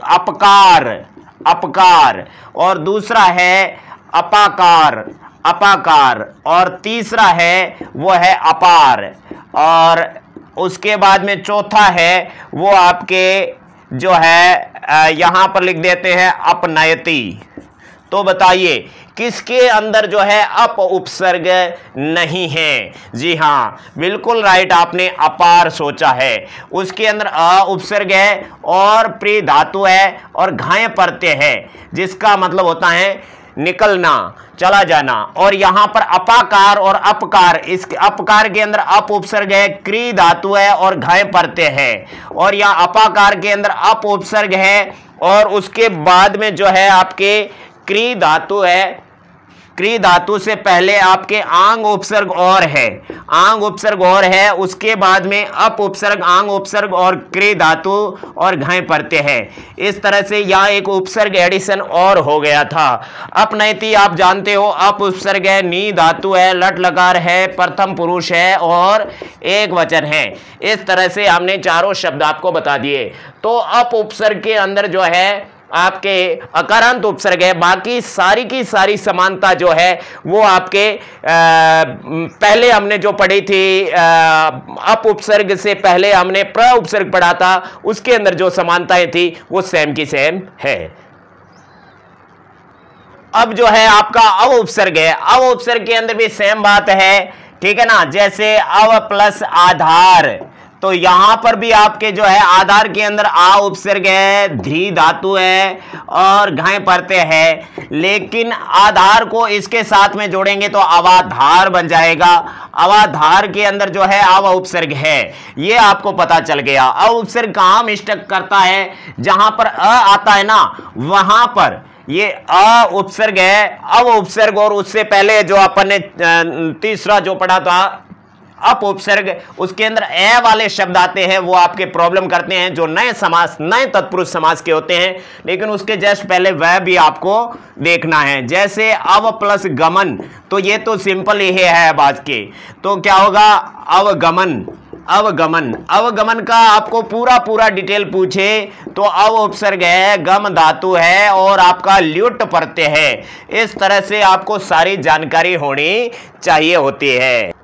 अपकार, अपकार, और दूसरा है अपाकार, अपाकार, और तीसरा है वो है अपार, और उसके बाद में चौथा है वो आपके जो है यहां पर लिख देते हैं अपनयति। तो बताइए किसके अंदर जो है अप उपसर्ग नहीं है? जी हाँ, बिल्कुल राइट, आपने अपार सोचा है। उसके अंदर अ उपसर्ग है और प्री धातु है और घाय प्रत्यय है, जिसका मतलब होता है निकलना, चला जाना। और यहां पर अपाकार और अपकार, इस अपकार के अंदर अप उपसर्ग है, क्री धातु है और घाय प्रत्यय है, और यहां अपाकार के अंदर अप उपसर्ग है और उसके बाद में जो है आपके क्री धातु है। क्री धातु से पहले आपके आंग उपसर्ग और है, आंग उपसर्ग और है, उसके बाद में अप उपसर्ग, आंग उपसर्ग और क्री धातु और घाय प्रत्यय है। इस तरह से यहां एक उपसर्ग एडिशन और हो गया था। अपनयति आप जानते हो, अप उपसर्ग है, नी धातु है, लट लकार है, प्रथम पुरुष है और एक वचन है। इस तरह से हमने चारों शब्द आपको बता दिए। तो अप उपसर्ग के अंदर जो है आपके अकारांत उपसर्ग है, बाकी सारी की सारी समानता जो है वो आपके पहले हमने जो पढ़ी थी अप उपसर्ग से पहले हमने प्र उपसर्ग पढ़ा था, उसके अंदर जो समानताएं थी वो सेम की सेम है। अब जो है आपका अव उपसर्ग है, अव उपसर्ग के अंदर भी सेम बात है, ठीक है ना। जैसे अव प्लस आधार, तो यहां पर भी आपके जो है आधार के अंदर आ उपसर्ग है, धी धातु है और घाय प्रत्यय है, लेकिन आधार को इसके साथ में जोड़ेंगे तो अवाधार बन जाएगा। अवाधार के अंदर जो है अव उपसर्ग है, ये आपको पता चल गया। अव उपसर्ग कहां मिस्टेक करता है, जहां पर अ आता है ना वहां पर ये अ उपसर्ग है, अव उपसर्ग, और उससे पहले जो अपन ने तीसरा जो पढ़ा था अप उपसर्ग, उसके अंदर ए वाले शब्द आते हैं, वो आपके प्रॉब्लम करते हैं, जो नए समास, नए तत्पुरुष समास के होते हैं। लेकिन उसके जस्ट पहले वह भी आपको देखना है। जैसे अव प्लस गमन, तो ये तो सिंपल ही है बात के, तो क्या होगा अवगमन, अवगमन। अवगमन का आपको पूरा पूरा डिटेल पूछे तो अव उपसर्ग है, गम धातु है और आपका ल्युट प्रत्यय है। इस तरह से आपको सारी जानकारी होनी चाहिए होती है।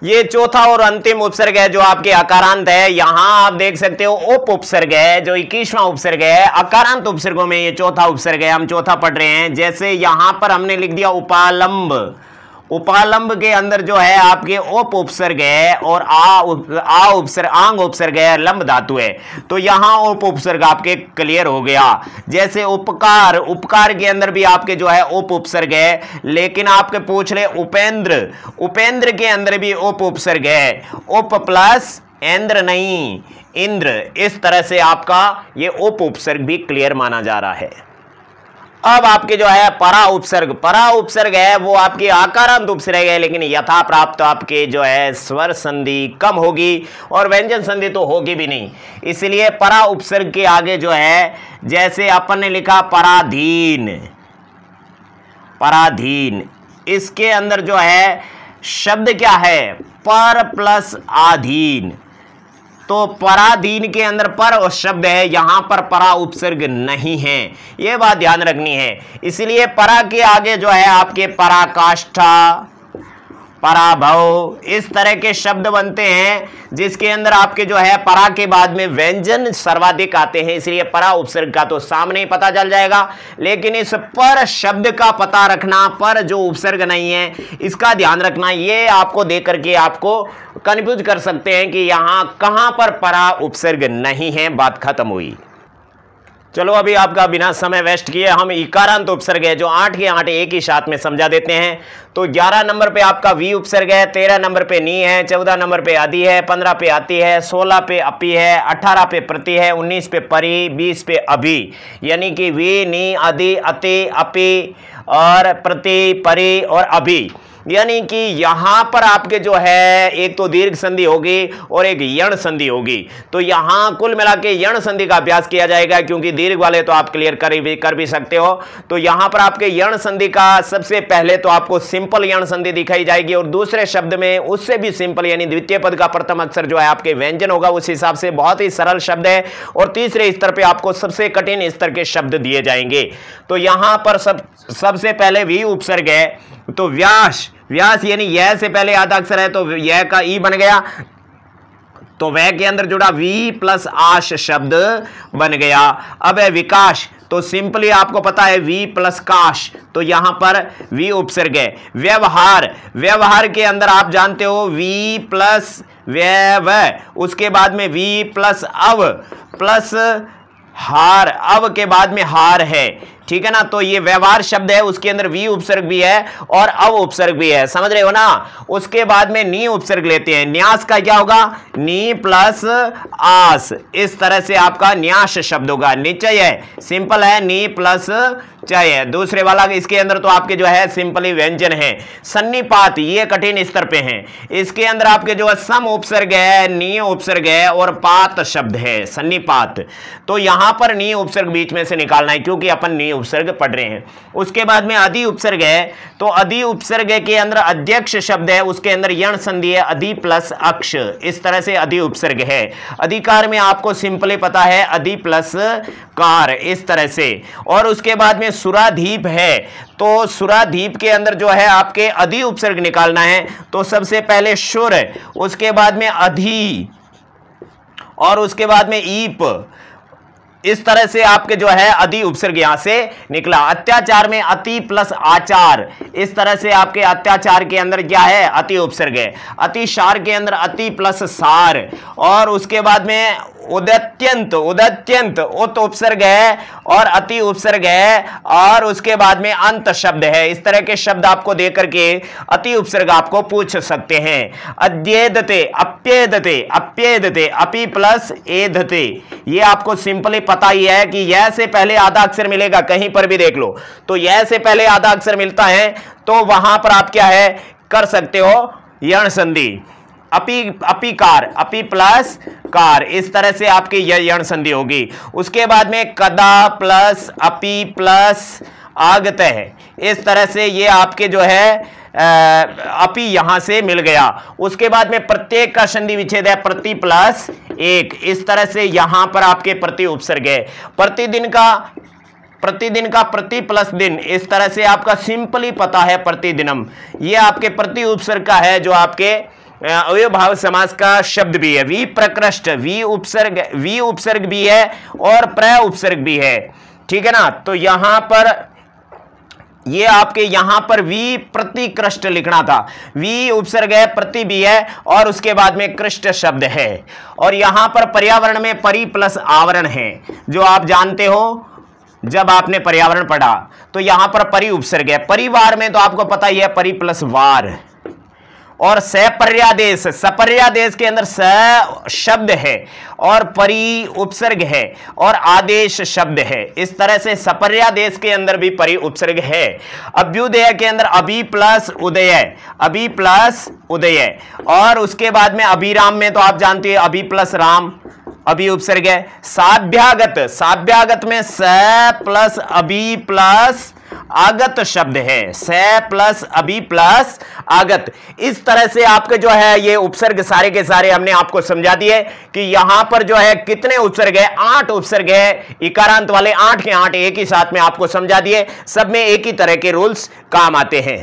ये चौथा और अंतिम उपसर्ग है जो आपके अकारांत है। यहां आप देख सकते हो उप उपसर्ग है जो 21वां उपसर्ग है। अकारांत उपसर्गों में ये चौथा उपसर्ग है, हम चौथा पढ़ रहे हैं। जैसे यहां पर हमने लिख दिया उपालंब, उपालंब के अंदर जो है आपके उप उपसर्ग है और आ उपसर्ग, आंग उपसर्ग है, लंब धातु है, तो यहां उप उपसर्ग आपके क्लियर हो गया। जैसे उपकार, उपकार के अंदर भी आपके जो है उप उपसर्ग है, लेकिन आपके पूछ रहे उपेंद्र, उपेंद्र के अंदर भी उप उपसर्ग है, उप प्लस इंद्र नहीं, इंद्र। इस तरह से आपका ये उप उपसर्ग भी क्लियर माना जा रहा है। अब आपके जो है परा उपसर्ग, परा उपसर्ग है वो आपकी आकारांत उपसर्ग है, लेकिन यथा प्राप्त आपके जो है स्वर संधि कम होगी और व्यंजन संधि तो होगी भी नहीं, इसलिए परा उपसर्ग के आगे जो है जैसे अपन ने लिखा पराधीन, पराधीन, इसके अंदर जो है शब्द क्या है पर प्लस आधीन, तो पराधीन के अंदर पर शब्द है, यहां पर परा उपसर्ग नहीं है, यह बात ध्यान रखनी है। इसलिए परा के आगे जो है आपके पराकाष्ठा, पराभव, इस तरह के शब्द बनते हैं जिसके अंदर आपके जो है परा के बाद में व्यंजन सर्वाधिक आते हैं, इसलिए परा उपसर्ग का तो सामने ही पता चल जाएगा। लेकिन इस पर शब्द का पता रखना, पर जो उपसर्ग नहीं है इसका ध्यान रखना, ये आपको देख करके आपको कंफ्यूज कर सकते हैं कि यहां कहां पर परा उपसर्ग नहीं है। बात खत्म हुई। चलो अभी आपका बिना समय वेस्ट किए हम इकारांत उपसर्ग है जो 8 के 8 एक ही साथ में समझा देते हैं। तो 11 नंबर पे आपका वी उपसर्ग है, 13 नंबर पे नी है, 14 नंबर पे आदि है, 15 पे आती है, 16 पे अपी है, 18 पे प्रति है, 19 पे परी, 20 पे अभी, यानी कि वी, नी, आदि, अति, अपी और प्रति, परी और अभी, यानी कि यहां पर आपके जो है एक तो दीर्घ संधि होगी और एक यण संधि होगी। तो यहां कुल मिला के यण संधि का अभ्यास किया जाएगा, क्योंकि दीर्घ वाले तो आप क्लियर कर भी सकते हो। तो यहां पर आपके यण संधि का सबसे पहले तो आपको सिंपल यण संधि दिखाई जाएगी और दूसरे शब्द में उससे भी सिंपल, यानी द्वितीय पद का प्रथम अक्षर जो है आपके व्यंजन होगा, उस हिसाब से बहुत ही सरल शब्द है। और तीसरे स्तर पे आपको सबसे कठिन स्तर के शब्द दिए जाएंगे। तो यहां पर सबसे पहले वी उपसर्ग है, तो व्यास, व्यास यानी यह से पहले आधा अक्षर है तो यह का ई बन गया, तो वह के अंदर जुड़ा वी प्लस आश शब्द बन गया। अब है विकास, तो सिंपली आपको पता है वी प्लस काश, तो यहां पर वी उपसर्ग है। व्यवहार, व्यवहार के अंदर आप जानते हो वी प्लस व्यव, उसके बाद में वी प्लस अव प्लस हार, अव के बाद में हार है, ठीक है ना। तो ये व्यवहार शब्द है, उसके अंदर वी उपसर्ग भी है और अव उपसर्ग भी है, समझ रहे हो ना। उसके बाद में नी उपसर्ग लेते हैं, न्यास का क्या होगा नी प्लस आस, इस तरह से आपका न्यास शब्द होगा। निचय है, सिंपल है, नी प्लस चय है। दूसरे वाला इसके अंदर तो आपके जो है सिंपली व्यंजन है। सन्निपात, ये कठिन स्तर पे है, इसके अंदर आपके जो है सम उपसर्ग है, नी उपसर्ग है और पात शब्द है, सन्निपात। तो यहां पर नी उपसर्ग बीच में से निकालना है, क्योंकि अपन नी उपसर्ग पढ़ रहे हैं। उसके बाद में अधि उपसर्ग है, तो अधि उपसर्ग के अंदर अध्यक्ष शब्द है, उसके अंदर यण संधि है, अधि प्लस अक्ष, इस तरह से अधि उपसर्ग है। अधिकार में आपको सिंपली पता है अधि प्लस कार, इस तरह से। और उसके बाद में सुराधीप है, तो सुराधीप के अंदर जो है आपके अधि उपसर्ग निकालना है, तो सबसे पहले शुर, उसके बाद में अधि और उसके बाद में ईप, इस तरह से आपके जो है अधि उपसर्ग यहां से निकला। अत्याचार में अति प्लस आचार, इस तरह से आपके अत्याचार के अंदर क्या है अति उपसर्ग है। अतिसार के अंदर अति प्लस सार, और उसके बाद में उदत्यंत, उदत्यंत उत उपसर्ग है और अति उपसर्ग है, और उसके बाद में अंत शब्द है। इस तरह के शब्द आपको देख करके अति उपसर्ग आपको पूछ सकते हैं। अध्येदते, अप्येदते, अप्येदते, अपि प्लस एधते, ये आपको सिंपली पता ही है कि यह से पहले आधा अक्षर मिलेगा, कहीं पर भी देख लो तो यह से पहले आधा अक्षर मिलता है, तो वहां पर आप क्या है कर सकते हो यण संधि। अपी, अपिकार, अपि प्लस कार, इस तरह से आपकी यह यण संधि होगी। उसके बाद में कदा प्लस अपि प्लस आगत है, इस तरह से ये आपके जो है अपि यहां से मिल गया। उसके बाद में प्रत्येक का संधि विच्छेद है प्रति प्लस एक, इस तरह से यहां पर आपके प्रति उपसर्ग है। प्रतिदिन का प्रति प्लस दिन, इस तरह से आपका सिंपली पता है प्रतिदिनम, ये आपके प्रति उपसर्ग का है जो आपके अव्ययभाव समास का शब्द भी है। वी प्रकृष्ट, वी उपसर्ग भी है और प्र उपसर्ग भी है, ठीक है ना। तो यहां पर ये आपके यहां पर वी प्रतिकृष्ट लिखना था। वी उपसर्ग है, प्रति भी है और उसके बाद में कृष्ट शब्द है। और यहां पर पर्यावरण में परि प्लस आवरण है, जो आप जानते हो जब आपने पर्यावरण पढ़ा। तो यहां पर परि उपसर्ग है। परिवार में तो आपको पता ही है परि प्लस वार। और सपर्यादेश, सपर्यादेश के अंदर स शब्द है और परि उपसर्ग है और आदेश शब्द है। इस तरह से सपर्यादेश के अंदर भी परि उपसर्ग है। अभ्युदय के अंदर अभि प्लस उदय, अभि प्लस उदय। और उसके बाद में अभिराम में तो आप जानते हैं अभि प्लस राम, अभि उपसर्ग है। साभ्यागत, साभ्यागत में स प्लस अभि प्लस आगत शब्द है, स प्लस अभि प्लस आगत। इस तरह से आपके जो है ये उपसर्ग सारे के सारे हमने आपको समझा दिए कि यहां पर जो है कितने उपसर्ग है, 8 उपसर्ग है। इकारांत वाले 8 के 8 एक ही साथ में आपको समझा दिए। सब में एक ही तरह के रूल्स काम आते हैं।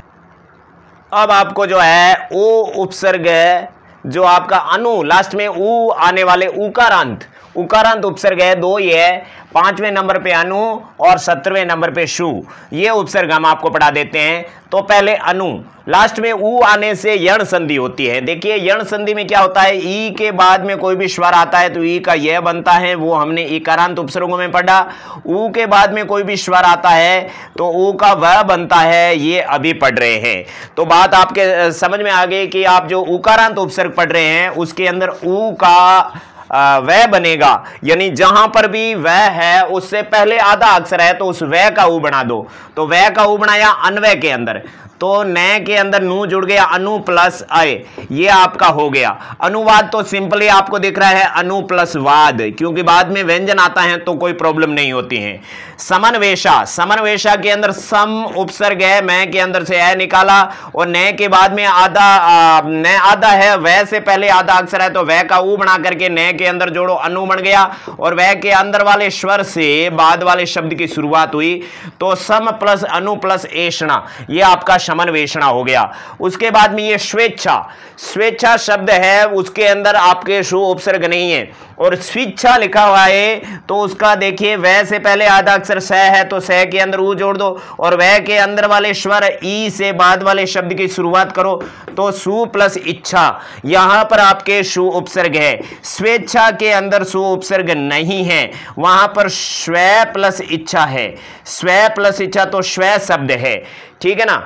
अब आपको जो है ओ उपसर्ग है, जो आपका अनु, लास्ट में ऊ आने वाले उकारांत, उकारांत उपसर्ग है 2 ये है। 5वें नंबर पे अनु और 17वें नंबर पे शु, ये उपसर्ग हम आपको पढ़ा देते हैं। तो पहले अनु, लास्ट में ऊ आने से यण संधि होती है। देखिए यण संधि में क्या होता है, ई के बाद में कोई भी स्वर आता है तो ई का यह बनता है, वो हमने इकारांत उपसर्गों में पढ़ा। ऊ के बाद में कोई भी स्वर आता है तो ऊ का वह बनता है, ये अभी पढ़ रहे हैं। तो बात आपके समझ में आ गई कि आप जो उकारांत उपसर्ग पढ़ रहे हैं उसके अंदर ऊ का वह बनेगा, यानी जहां पर भी वह है उससे पहले आधा अक्षर है तो उस वह का ऊ बना दो। तो वह का ऊ बनाया अन्वय के अंदर, तो न के अंदर नू जुड़ गया, अनु प्लस अय, ये आपका हो गया। अनुवाद तो सिंपली आपको दिख रहा है अनु प्लस वाद, क्योंकि बाद में व्यंजन आता है तो कोई प्रॉब्लम नहीं होती है। समन्वेषा, समन्वेषा के अंदर सम उपसर्ग है, मैं के अंदर से है निकाला और न के बाद में आधा, न आधा है, वह से पहले आधा अक्षर है तो वह का ऊ बना करके न के अंदर जोड़ो, अनु बन गया। और वह के अंदर वाले स्वर से बाद वाले शब्द की शुरुआत हुई तो सम प्लस अनु प्लस एषणा, ये आपका समन्वेषणा हो गया। उसके बाद में ये स्वेच्छा, स्वेच्छा शब्द है, उसके अंदर आपके शु उपसर्ग नहीं है और स्वेच्छा लिखा हुआ है तो उसका देखिए वह से पहले आधा अक्षर स है तो स के अंदर ऊ जोड़ दो और वह के अंदर वाले स्वर ई से बाद वाले शब्द की शुरुआत करो तो सु प्लस इच्छा, यहां पर आपके शु उपसर्ग है। स्वेच्छा के अंदर सु उपसर्ग नहीं है, वहां पर स्व प्लस इच्छा है, स्व प्लस इच्छा तो स्व शब्द है, ठीक है ना।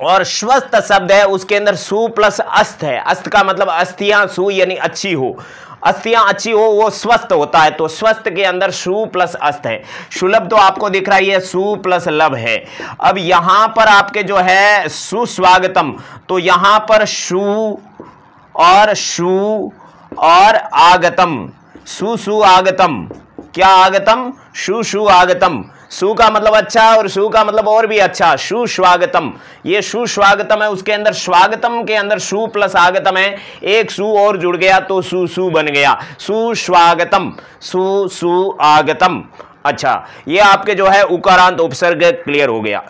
और स्वस्थ शब्द है, उसके अंदर सु प्लस अस्त है, अस्त का मतलब अस्थियां सु यानी अच्छी हो, अस्थियां अच्छी हो वो स्वस्थ होता है, तो स्वस्थ के अंदर सु प्लस अस्त है। सुलभ तो आपको दिख रहा है सु प्लस लभ है। अब यहां पर आपके जो है सुस्वागतम, तो यहां पर सु और आगतम, सु आगतम, क्या आगतम, सु आगतम, सु का मतलब अच्छा और सु का मतलब और भी अच्छा, सुस्वागतम, ये सुस्वागतम है। उसके अंदर स्वागतम के अंदर सु प्लस आगतम है, एक सु और जुड़ गया तो सु बन गया, सुस्वागतम, सु आगतम। अच्छा, ये आपके जो है उकारांत उपसर्ग क्लियर हो गया।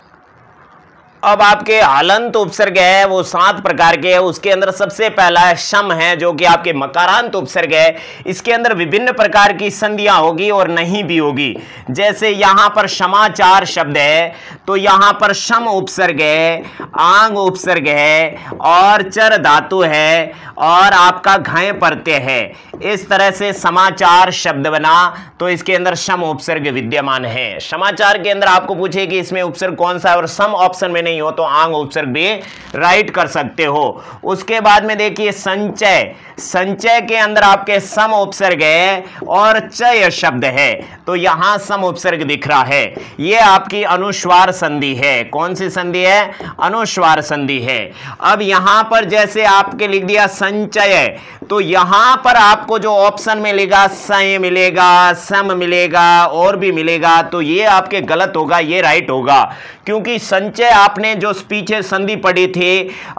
अब आपके हलंत उपसर्ग है वो 7 प्रकार के है। उसके अंदर सबसे पहला है शम है, जो कि आपके मकारांत उपसर्ग है। इसके अंदर विभिन्न प्रकार की संधियां होगी और नहीं भी होगी। जैसे यहां पर समाचार शब्द है तो यहां पर शम उपसर्ग है, आंग उपसर्ग है और चर धातु है और आपका घय प्रत्यय है। इस तरह से समाचार शब्द बना तो इसके अंदर शम उपसर्ग विद्यमान है। समाचार के अंदर आपको पूछे कि इसमें उपसर्ग कौन सा है और सम ऑप्शन में नहीं हो तो आंग उपसर्ग भी राइट कर सकते हो। उसके बाद में देखिए संचय, संचय के अंदर आपके सम उपसर्ग है और चय शब्द है तो यहां सम उपसर्ग दिख रहा है। यह आपकी अनुस्वार संधि है। कौन सी संधि है? अनुस्वार संधि है। अब यहां पर जैसे आपके लिख दिया संचय तो यहां पर आपको जो ऑप्शन मिलेगा सय मिलेगा, सम मिलेगा और भी मिलेगा, तो ये आपके गलत होगा, ये राइट होगा, क्योंकि संचय आप आपने जो पीछे संधि पढ़ी थी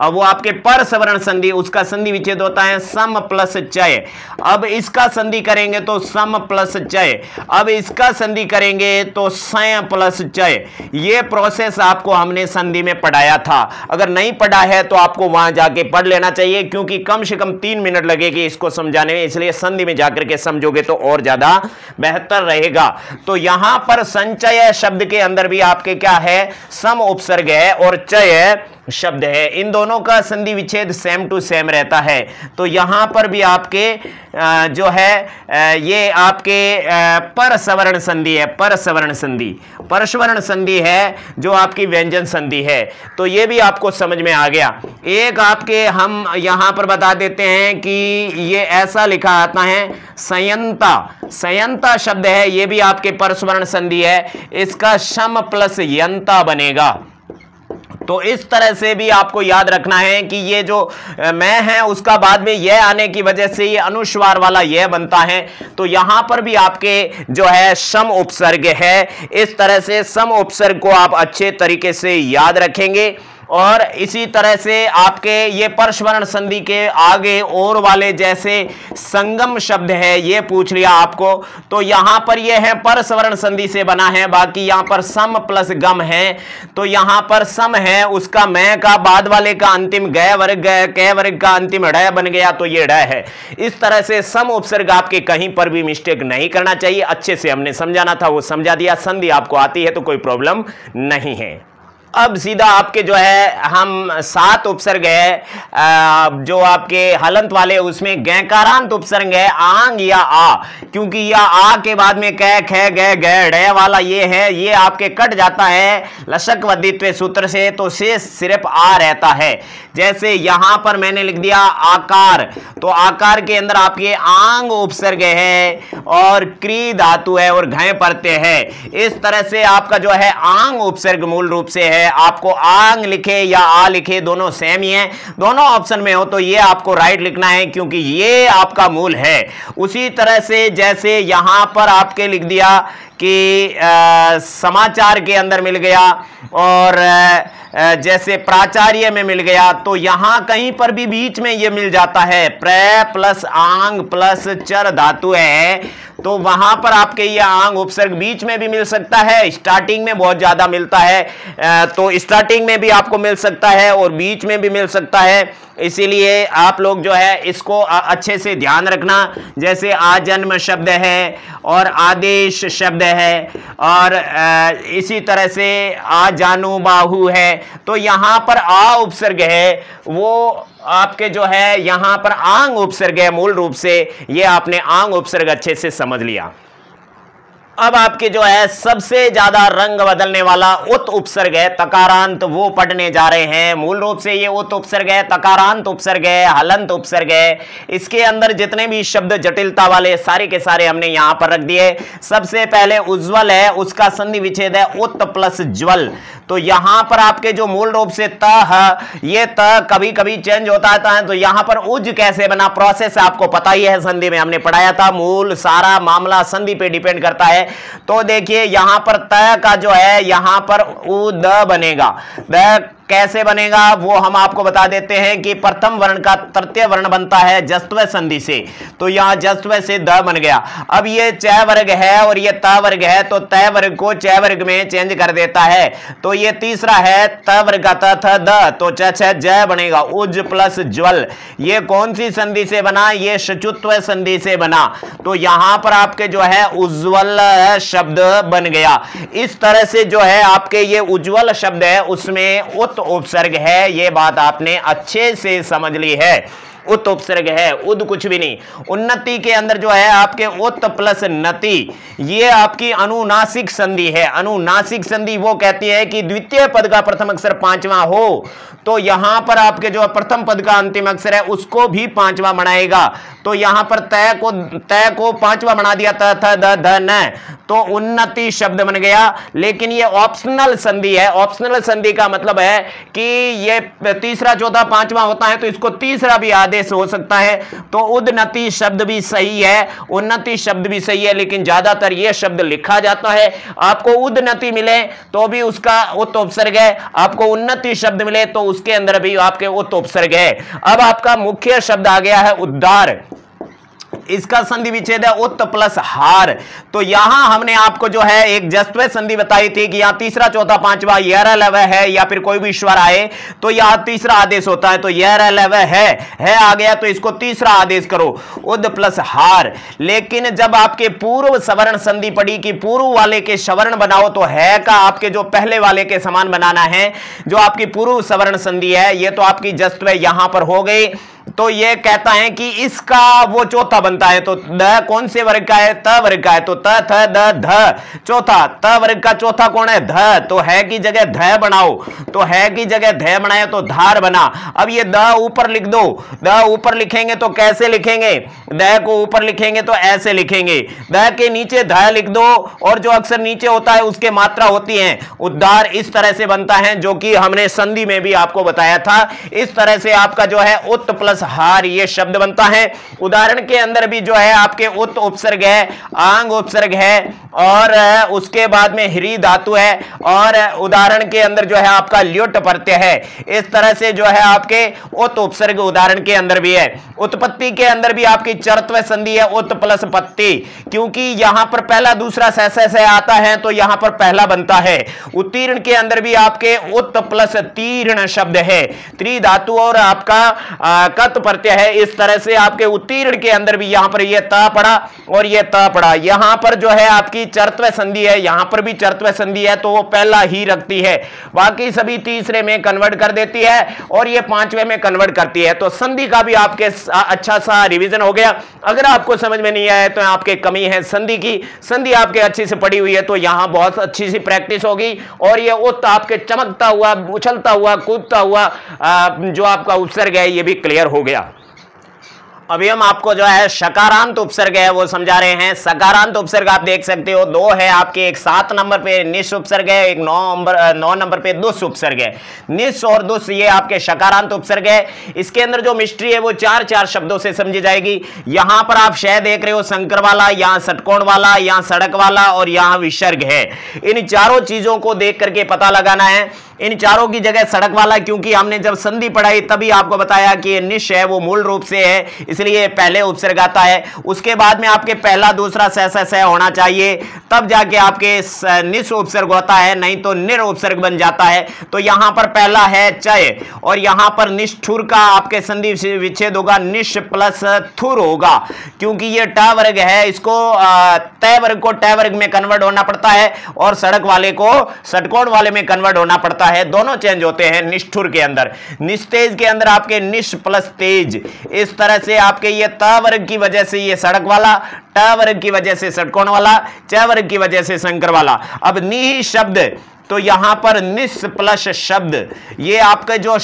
वो आपके पर सवर्ण संधि, उसका संधि विच्छेद होता है सम प्लस चय। अब इसका संधि करेंगे तो सम प्लस चय, अब इसका संधि करेंगे तो सय प्लस चय। ये प्रोसेस आपको हमने संधि में पढ़ाया था, अगर नहीं पढ़ा है तो आपको वहां जाके पढ़ लेना चाहिए, क्योंकि कम से कम 3 मिनट लगेगी इसको समझाने में, इसलिए संधि में जाकर के समझोगे तो और ज्यादा बेहतर रहेगा। तो यहां पर संचय शब्द के अंदर भी आपके क्या है, सम उपसर्ग है और चय शब्द है, इन दोनों का संधि विच्छेद सेम टू सेम रहता है। तो यहां पर भी आपके जो है ये आपके पर सवर्ण संधि है, पर सवर्ण संधि, परस्वर्ण संधि है जो आपकी व्यंजन संधि है। तो ये भी आपको समझ में आ गया। एक आपके हम यहां पर बता देते हैं कि ये ऐसा लिखा आता है संयंता, संयंता शब्द है, ये भी आपके परस्वर्ण संधि है, इसका शम प्लस यंता बनेगा। तो इस तरह से भी आपको याद रखना है कि ये जो मैं है उसका बाद में यह आने की वजह से ये अनुस्वार वाला यह बनता है। तो यहां पर भी आपके जो है सम उपसर्ग है, इस तरह से सम उपसर्ग को आप अच्छे तरीके से याद रखेंगे। और इसी तरह से आपके ये परस्वर्ण संधि के आगे और वाले जैसे संगम शब्द है, ये पूछ लिया आपको, तो यहां पर ये है परस्वर्ण संधि से बना है, बाकी यहां पर सम प्लस गम है। तो यहां पर सम है, उसका मैं का बाद वाले का अंतिम गय वर्ग, कै वर्ग का अंतिम ड़ बन गया, तो ये ड़ है। इस तरह से सम उपसर्ग आपके कहीं पर भी मिस्टेक नहीं करना चाहिए, अच्छे से हमने समझाना था वो समझा दिया। संधि आपको आती है तो कोई प्रॉब्लम नहीं है। अब सीधा आपके जो है हम 7 उपसर्ग है जो आपके हलंत वाले, उसमें गैकारांत उपसर्ग है आंग या आ, क्योंकि यह आ के बाद में कै ख ग ड़ वाला ये है, ये आपके कट जाता है लशक वधित्व सूत्र से, तो शेष सिर्फ आ रहता है। जैसे यहां पर मैंने लिख दिया आकार, तो आकार के अंदर आपके आंग उपसर्ग है और क्री धातु है और घय प्रत्यय है। इस तरह से आपका जो है आंग उपसर्ग मूल रूप से है, आपको आंग लिखे या आ लिखे दोनों सेम ही है, दोनों ऑप्शन में हो तो ये आपको राइट लिखना है क्योंकि ये आपका मूल है। उसी तरह से जैसे यहां पर आपके लिख दिया कि समाचार के अंदर मिल गया और जैसे प्राचार्य में मिल गया, तो यहां कहीं पर भी बीच में ये मिल जाता है, प्र प्लस आंग प्लस चर धातु है, तो वहां पर आपके ये आंग उपसर्ग बीच में भी मिल सकता है, स्टार्टिंग में बहुत ज्यादा मिलता है, तो स्टार्टिंग में भी आपको मिल सकता है और बीच में भी मिल सकता है। इसीलिए आप लोग जो है इसको अच्छे से ध्यान रखना। जैसे आजन्म शब्द है और आदेश शब्द है और इसी तरह से आ जानू बाहु है, तो यहां पर आ उपसर्ग है, वो आपके जो है यहां पर आंग उपसर्ग है मूल रूप से, ये आपने आंग उपसर्ग अच्छे से समझ लिया। अब आपके जो है सबसे ज्यादा रंग बदलने वाला उत उपसर्ग है तकारांत, वो पढ़ने जा रहे हैं। मूल रूप से ये उत उपसर्ग है, तकारांत उपसर्ग है, हलंत उपसर्ग है। इसके अंदर जितने भी शब्द जटिलता वाले सारे के सारे हमने यहां पर रख दिए। सबसे पहले उज्ज्वल है, उसका संधि विच्छेद है उत प्लस ज्वल, तो यहां पर आपके जो मूल रूप से त है, ये त कभी कभी चेंज होता है, तो यहां पर उज कैसे बना, प्रोसेस आपको पता ही है, संधि में हमने पढ़ाया था। मूल सारा मामला संधि पे डिपेंड करता है। तो देखिए यहां पर त का जो है यहां पर उ द बनेगा, द कैसे बनेगा वो हम आपको बता देते हैं कि प्रथम वर्ण का तृतीय वर्ण बनता है जस्त्व संधि से, तो यहां जस्त्व से द बन गया। अब ये च वर्ग है और ये त वर्ग है, तो त वर्ग को च वर्ग में चेंज कर देता है, तो ये तीसरा है त वर्ग का त थ द, तो च छ ज बनेगा, उज प्लस ज्वल। ये कौन सी संधि से बना, ये शुचुत्व संधि से बना, तो यहां पर आपके जो है उज्ज्वल शब्द बन गया। इस तरह से जो है आपके ये उज्ज्वल शब्द है उसमें उत उपसर्ग है, ये बात आपने अच्छे से समझ ली है। उत उपसर्ग है, उद कुछ भी नहीं। उन्नति के अंदर जो है आपके उत प्लस नति, ये आपकी अनुनासिक संधि है। अनुनासिक संधि वो कहती है कि द्वितीय पद का प्रथम अक्षर पांचवा हो, तो यहां पर आपके जो प्रथम पद का अंतिम अक्षर है उसको भी पांचवा बनाएगा, तो यहां पर तय को पांचवा बना दिया, त थ द ध न, तो उन्नति शब्द बन गया। लेकिन ये ऑप्शनल संधि है। ऑप्शनल संधि का मतलब है कि ये तीसरा चौथा पांचवा होता है तो इसको तीसरा भी आदेश हो सकता है। तो उन्नति शब्द भी सही है, उन्नति शब्द भी सही है, लेकिन ज्यादातर ये शब्द लिखा जाता है। आपको उन्नति मिले तो भी उसका उत उपसर्ग है, आपको उन्नति शब्द मिले तो उसके अंदर भी आपके उत उपसर्ग है। अब आपका मुख्य शब्द आ गया है उद्धार। इसका संधि विच्छेद है उत प्लस हार। तो यहां हमने आपको जो है एक जस्त्व संधि बताई थी कि यहां तीसरा चौथा पांचवा यर लव है या फिर कोई भी स्वर आए तो यहां तीसरा आदेश होता है। तो यर लव है आ गया तो इसको तीसरा आदेश करो, उद प्लस हार। लेकिन जब आपके पूर्व सवर्ण संधि पड़ी कि पूर्व वाले के सवर्ण बनाओ तो है का आपके जो पहले वाले के समान बनाना है, जो आपकी पूर्व सवर्ण संधि है ये तो आपकी जस्त्व यहां पर हो गई। तो ये कहता है कि इसका वो चौथा बनता है। तो द कौन से वर्ग का है? त वर्ग का है। तो त थ द ध चौथा, त वर्ग का चौथा कौन है? ध। तो है की जगह ध बनाओ, तो है की जगह ध बनाया तो धार बना। अब ये द ऊपर लिख दो, द ऊपर लिखेंगे तो कैसे लिखेंगे? द को ऊपर लिखेंगे तो ऐसे लिखेंगे, द के नीचे ध लिख दो और जो अक्षर नीचे होता है उसके मात्रा होती है। उद्धार इस तरह से बनता है जो कि हमने संधि में भी आपको बताया था। इस तरह से आपका जो है उत प्लस हार ये शब्द बनता है। उदाहरण के अंदर भी जो है आपके उत उपसर्ग है, आंग उपसर्ग है और उसके बाद में ह्री धातु है और उदाहरण के अंदर जो है आपका ल्युट प्रत्यय है। इस तरह से जो है आपके उत उपसर्ग उदाहरण के अंदर भी है। उत्पत्ति के अंदर भी आपकी चरत्व संधि है उत प्लस पत्ति, क्योंकि यहां पर पहला दूसरा से आता है तो यहां पर पहला बनता है। उत्तीर्ण के अंदर भी आपके उत प्लस तीर्ण शब्द है, त्रि धातु और आपका कत प्रत्यय है। इस तरह से आपके उत्तीर्ण के अंदर भी यहां पर ये ता पड़ा और ये ता पड़ा। यहां पर जो है आपकी चरत्व संधि है, यहां पर भी चरत्व संधि है तो वो पहला ही रखती है, बाकी सभी तीसरे में कन्वर्ट कर देती है और ये पांचवे में कन्वर्ट करती है। तो संधि का भी आपके अच्छा सा रिवीजन हो गया। अगर आपको समझ में नहीं आया तो आपके कमी है संधि की, संधि आपके अच्छी से पड़ी हुई है तो यहां बहुत अच्छी सी प्रैक्टिस होगी और ये उत आपके चमकता हुआ, उछलता हुआ, कूदता हुआ जो आपका उपसर्ग है ये भी क्लियर हो गया। अभी हम आपको जो है सकारांत उपसर्ग है वो समझा रहे हैं। सकारांत उपसर्ग आप देख सकते हो दो है आपके, एक 7 नंबर पे निश उपसर्ग है, एक 9 नंबर पे दुस उपसर्ग है। निश और दुस ये आपके सकारांत उपसर्ग है। इसके अंदर जो मिस्ट्री है वो 4 शब्दों से समझी जाएगी। यहां पर आप शय देख रहे हो संकर वाला, यहाँ षटकोण वाला, यहाँ सड़क वाला और यहाँ विसर्ग है। इन चारों चीजों को देख करके पता लगाना है। इन चारों की जगह सड़क वाला, क्योंकि हमने जब संधि पढ़ाई तभी आपको बताया कि ये निश है वो मूल रूप से है, इसलिए पहले उपसर्ग आता है। उसके बाद में आपके पहला दूसरा स होना चाहिए, तब जाके आपके निश उपसर्ग होता है, नहीं तो निर उपसर्ग बन जाता है। तो यहां पर पहला है चय और यहां पर निष्ठुर का आपके संधि विच्छेद होगा, निश प्लस थुर होगा, क्योंकि ये ट वर्ग है, इसको तय वर्ग को ट वर्ग में कन्वर्ट होना पड़ता है और सड़क वाले को षटकोण वाले में कन्वर्ट होना पड़ता है। दोनों चेंज होते हैं। निष्ठुर के अंदर, निस्तेज के अंदर आपके निश प्लस तेज। इस तरह से आपके ये त वर्ग की वजह से ये सड़क वाला, ट वर्ग की वजह से षटकोण वाला, च वर्ग की वजह से संकर वाला। अब नि शब्द, तो यहां पर निस प्लस शब्द, ये आपका जो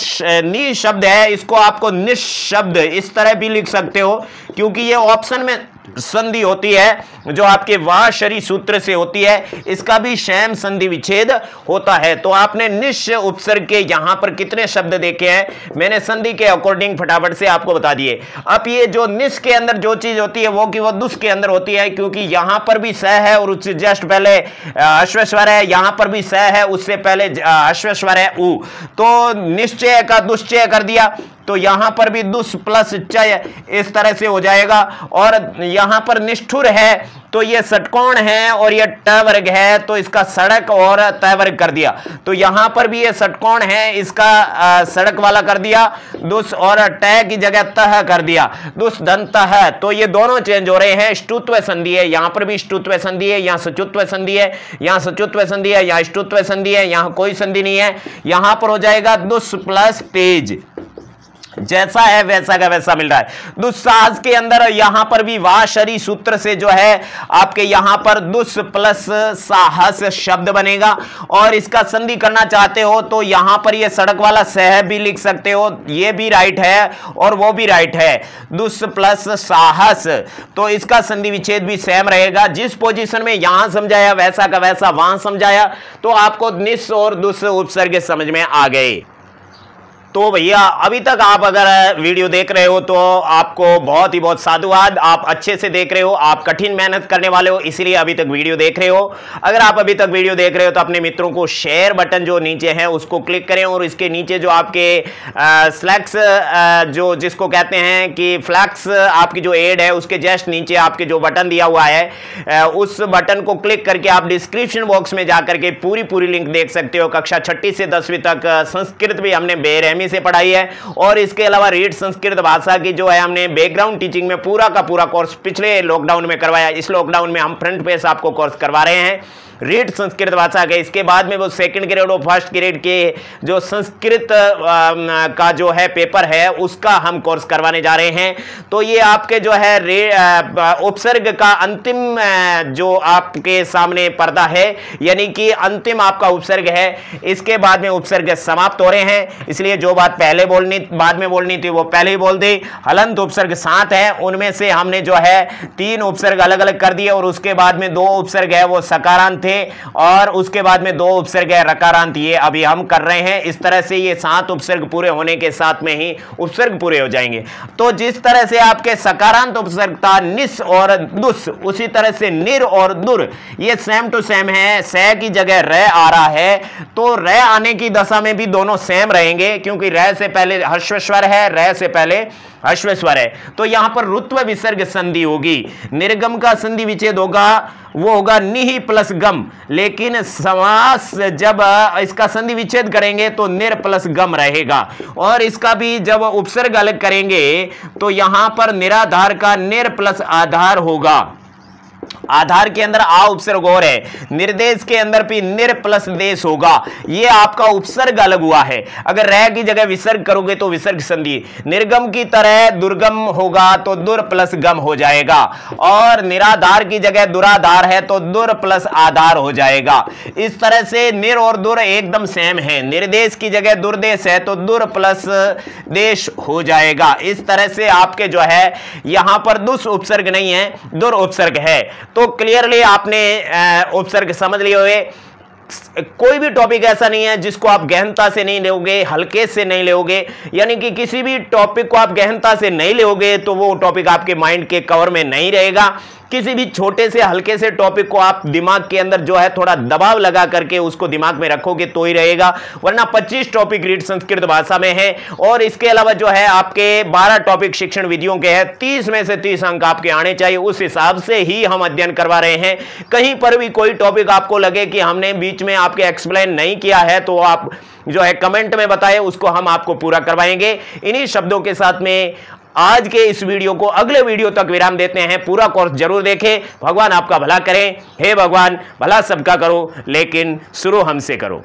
नि शब्द है इसको आपको निश शब्द इस तरह भी लिख सकते हो, क्योंकि ये ऑप्शन में संधि होती है जो आपके वाशरी सूत्र से होती है, इसका भी शैम संधि विच्छेद होता है। तो आपने निश उपसर्ग के यहां पर कितने शब्द देखे हैं, मैंने संधि के अकॉर्डिंग फटाफट से आपको बता दिए। अब ये जो निश के अंदर जो चीज होती है वो कि वो दुस के अंदर होती है, क्योंकि यहां पर भी स है और उससे जस्ट पहले अश्वस्वर है, यहां पर भी स है उससे पहले अश्वस्वर है उ, तो निश्चय का दुश्चय कर दिया, तो यहां पर भी दुस प्लस चय इस तरह से हो जाएगा। और यहां पर निष्ठुर है तो ये षटकोण है और ये ट वर्ग है तो इसका सड़क और त वर्ग कर दिया। तो यहां पर भी ये षटकोण है, इसका सड़क वाला कर दिया, दुस और ट की जगह तह कर दिया, दुस धन तह। तो ये दोनों चेंज हो रहे हैं। ष्टुत्व संधि है, यहां पर भी ष्टुत्व संधि है, यहां सचुत्व संधि है, यहां सचुत्व संधि है, यहां ष्टुत्व संधि है, यहां कोई संधि नहीं है। यहां पर हो जाएगा दुस प्लस तेज। जैसा है वैसा का वैसा मिल रहा है। दुस्साहस के अंदर यहां पर भी वाशरी सूत्र से जो है आपके यहां पर दुस प्लस साहस शब्द बनेगा, और इसका संधि करना चाहते हो तो यहां पर ये सड़क वाला सह भी लिख सकते हो, ये भी राइट है और वो भी राइट है, दुस प्लस साहस, तो इसका संधि विच्छेद भी सेम रहेगा। जिस पोजीशन में यहां समझाया वैसा का वैसा वहां समझाया, तो आपको निस और दुस उपसर्ग समझ में आ गए। तो भैया अभी तक आप अगर वीडियो देख रहे हो तो आपको बहुत ही बहुत साधुवाद, आप अच्छे से देख रहे हो, आप कठिन मेहनत करने वाले हो, इसीलिए अभी तक वीडियो देख रहे हो। अगर आप अभी तक वीडियो देख रहे हो तो अपने मित्रों को शेयर बटन जो नीचे है उसको क्लिक करें, और इसके नीचे जो आपके स्लैक्स जो जिसको कहते हैं कि फ्लैक्स आपकी जो एड है उसके जस्ट नीचे आपके जो बटन दिया हुआ है उस बटन को क्लिक करके आप डिस्क्रिप्शन बॉक्स में जाकर के पूरी लिंक देख सकते हो। कक्षा 6ठी से 10वीं तक संस्कृत भी हमने बेरहमी से पढ़ाई है, और इसके अलावा रीड संस्कृत भाषा की जो है हमने बैकग्राउंड टीचिंग में पूरा का पूरा कोर्स पिछले लॉकडाउन में करवाया। इस लॉकडाउन में हम फ्रंट पेज आपको कोर्स करवा रहे हैं रीड संस्कृत भाषा के। इसके बाद में वो सेकंड ग्रेड और फर्स्ट ग्रेड के जो संस्कृत का जो है पेपर है उसका हम कोर्स करवाने जा रहे हैं। तो ये आपके जो है उपसर्ग का अंतिम जो आपके सामने पर्दा है, यानी कि अंतिम आपका उपसर्ग है, इसके बाद में उपसर्ग समाप्त हो रहे हैं। इसलिए जो बात पहले बाद में बोलनी थी वो पहले ही बोल दी। हलंत उपसर्ग 7 है, उनमें से हमने जो है 3 उपसर्ग अलग अलग कर दिए, और उसके बाद में 2 उपसर्ग है वो सकारांत थे, और उसके बाद में 2 उपसर्ग है रकारांत, ये अभी हम कर रहे हैं। इस तरह से ये 7 उपसर्ग पूरे होने के साथ में ही उपसर्ग पूरे हो जाएंगे। तो जिस तरह से आपके सकारांत उपसर्ग था निस और दुस, उसी तरह से निर और दुर ये सेम टू सेम है। स की जगह र आ रहा है, तो र आने की दशा में भी दोनों सेम रहेंगे, क्योंकि र से पहले ह्रस्व स्वर है, र से पहले ह्रस्व स्वर है। तो यहां पर रुत्व विसर्ग संधि होगी। निर्गम का संधि विच्छेद होगा वो होगा निहि प्लस गम, लेकिन समास जब इसका संधि विच्छेद करेंगे तो निर प्लस गम रहेगा, और इसका भी जब उपसर्ग अलग करेंगे तो यहां पर निराधार का निर प्लस आधार होगा। आधार के अंदर आ उपसर्ग और है, निर्देश के अंदर भी निर प्लस देश होगा। ये आपका उपसर्ग अलग हुआ है। अगर रह की जगह विसर्ग करोगे तो विसर्ग संधि, निर्गम की तरह दुर्गम होगा तो दुर प्लस गम हो जाएगा, और निराधार की जगह दुराधार है तो दुर प्लस आधार हो जाएगा। इस तरह से निर और दुर एकदम सेम है। निर्देश की जगह दुर्देश है तो दुर प्लस देश हो जाएगा। इस तरह से आपके जो है यहां पर दुस उपसर्ग नहीं है, दुर उपसर्ग है। तो क्लियरली आपने उपसर्ग समझ लिए हुए। कोई भी टॉपिक ऐसा नहीं है जिसको आप गहनता से नहीं लोगे, हल्के से नहीं लोगे, यानी कि किसी भी टॉपिक को आप गहनता से नहीं लोगे तो वो टॉपिक आपके माइंड के कवर में नहीं रहेगा। किसी भी छोटे से हल्के से टॉपिक को आप दिमाग के अंदर जो है थोड़ा दबाव लगा करके उसको दिमाग में रखोगे तो ही रहेगा, वरना 25 टॉपिक रीड संस्कृत भाषा में है, और इसके अलावा जो है आपके 12 टॉपिक शिक्षण विधियों के हैं। 30 में से 30 अंक आपके आने चाहिए, उस हिसाब से ही हम अध्ययन करवा रहे हैं। कहीं पर भी कोई टॉपिक आपको लगे कि हमने बीच में आपके एक्सप्लेन नहीं किया है तो आप जो है कमेंट में बताएं, उसको हम आपको पूरा करवाएंगे। इन्हीं शब्दों के साथ में आज के इस वीडियो को अगले वीडियो तक विराम देते हैं। पूरा कोर्स जरूर देखें। भगवान आपका भला करें। हे भगवान, भला सबका करो लेकिन शुरू हमसे करो।